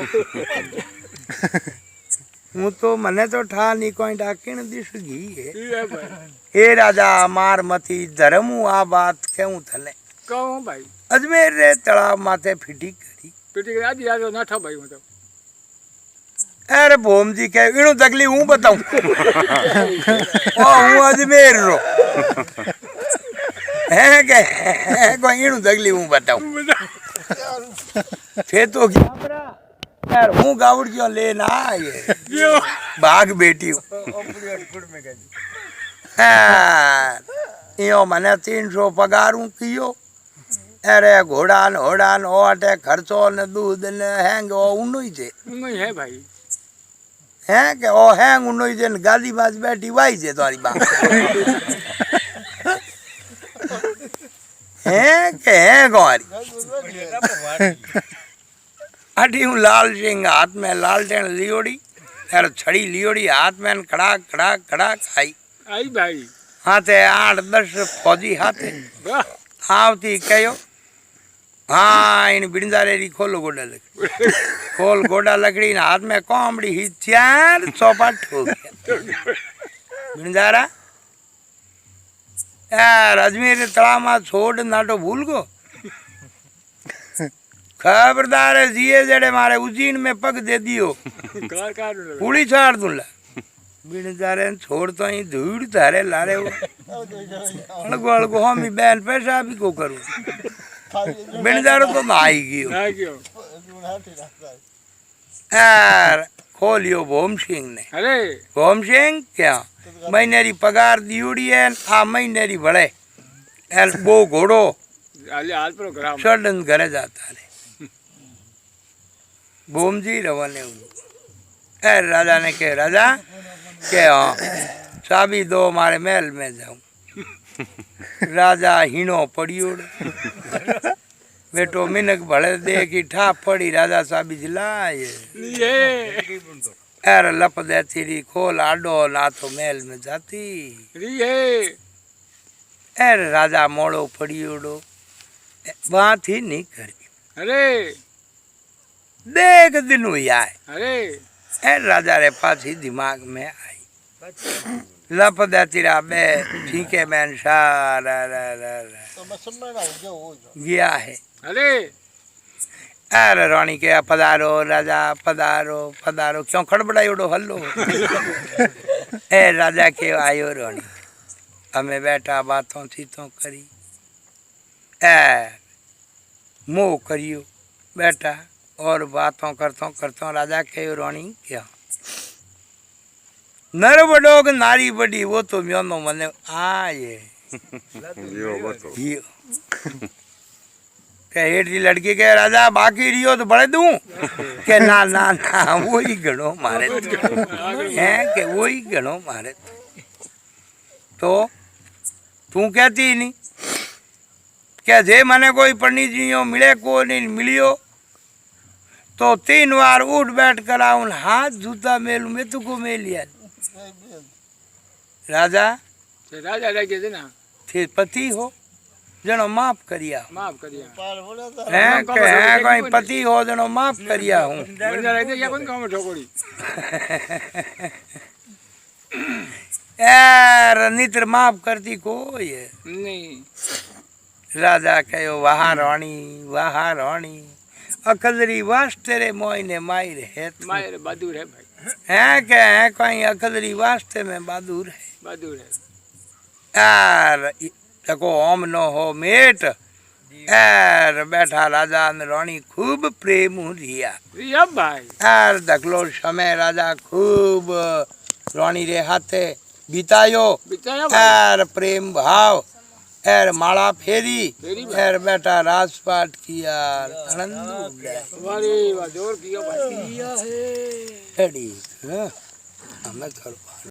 हूँ तो मने तो ठा नहीं कोई डाकिन दिस गई है ये भाई हे राजा मार मती धर्मू आ बात कहूँ थले कहूँ भाई अजमेर रे तालाब माथे फिटी करी पीटी आज याद ना था भाई मतलब अरे भोम जी कह इणु तकली हूँ बताऊं ओ हूँ अजमेर रो है के कोई इणु तकली हूँ बताऊं थे तो क्या यार हूँ गावड़ क्यों लेना ये भाग बेटी यो मने 300 पगारू कियो अरे घोड़ान होड़ान ओटे खर्चो ने दूध ने हैंग ओ उन्नो ही छे नहीं है भाई हैं के ओ हैंग उन्नो ही छे गादी बाज बैठी वाई छे तुम्हारी बात हैं के हैं गोरी अठी हूँ लाल सिंह हाथ में लालटेन लियोड़ी यार छड़ी लियोड़ी हाथ में खड़ा खड़ा खड़ा खाई आई भाई हाथे 8-10 फौजी हाथे वाह आवती कयो हाँ इन बिणजारे री खोलो गोडा लकड़ी खोल गोडा लकड़ी ने हाथ में कोमड़ी ही 4 चौपाट ठोक बिणजारा यार अजमेर तला में छोड़ नाटो भूल गो खबरदार है जिए जड़े मारे उजीन में पग दे दियो कार पूरी छाड़ दूंला बिणजारे छोड़ तो ही धूड़ धारे लारे हो अलगो अलगो हम ही बहन पैसा भी को करूं बिणजारो तो ना आई गयो ना क्यों यार खोलियो भोम सिंह ने अरे भोम सिंह क्या महीने री पगार दियोड़ी है आ महीने री बड़े यार वो घोड़ो हाल प्रोग्राम सडन घरे जाता रे भोम जी रवाने हुए राजा ने कहे राजा के हाँ चाबी दो हमारे महल में जाऊं राजा हीनो पड़ियो बेटो मिनक भले दे की ठाप पड़ी राजा चाबी जिलाए एर लप देती री खोल आडो ना तो महल में जाती एर राजा मोड़ो पड़ियोड़ो बात ही नहीं करी अरे देख दिन हुई आए अरे ए राजा रे पास ही दिमाग में आई लप देती रा बे ठीक है मैन सारा गया है अरे अरे रानी के पधारो राजा पधारो पधारो क्यों खड़बड़ायोड़ो हल्लो ए राजा के आयो रानी हमें बैठा बातों चीतों करी ए मोह करियो बैठा और बातों करता राजा के रानी क्या नर बड़ो के नारी बड़ी वो तो म्योनो मने आए यो बतो ये के हेठी लड़की के राजा बाकी रियो तो बड़े दूं के ना ना ना वो ही गणो मारे हैं के वो ही गणो मारे तो तू कहती नहीं क्या जे मने कोई पंडित मिले को नहीं मिलियो तो 3 बार उठ बैठ कर आऊं हाथ जूता मेलू में तुको मेल लिया राजा તે રાજા લાગે છે ને थे पति हो जनो माफ करिया માફ કર્યા हैं के हैं कोई पति हो जनो माफ करिया हूँ બંધા લાગે યા કોણ કામ ઠોકડી यार नित्र माफ करती कोई है નહીં राजा कहो वाह रानी अकदरी वास तेरे मोइने माई है મારે બહાદુર હે ભાઈ हैं के हैं कोई अकदरी वास्ते में बहादुर है બહાદુર હે यार देखो ओम नो हो मेट यार बैठा राजा ने रानी खूब प्रेम रिया રિયા ભાઈ यार दखलो समय राजा खूब रानी रे हाथे बितायो બિચારા ભાઈ यार प्रेम भाव यार माला फेरी फेरी यार बेटा राजपाट किया आनंद उड़ाया। વારે વાહ જોર કીયો ભાઈ किया है एड़ी, हाँ, हमें करो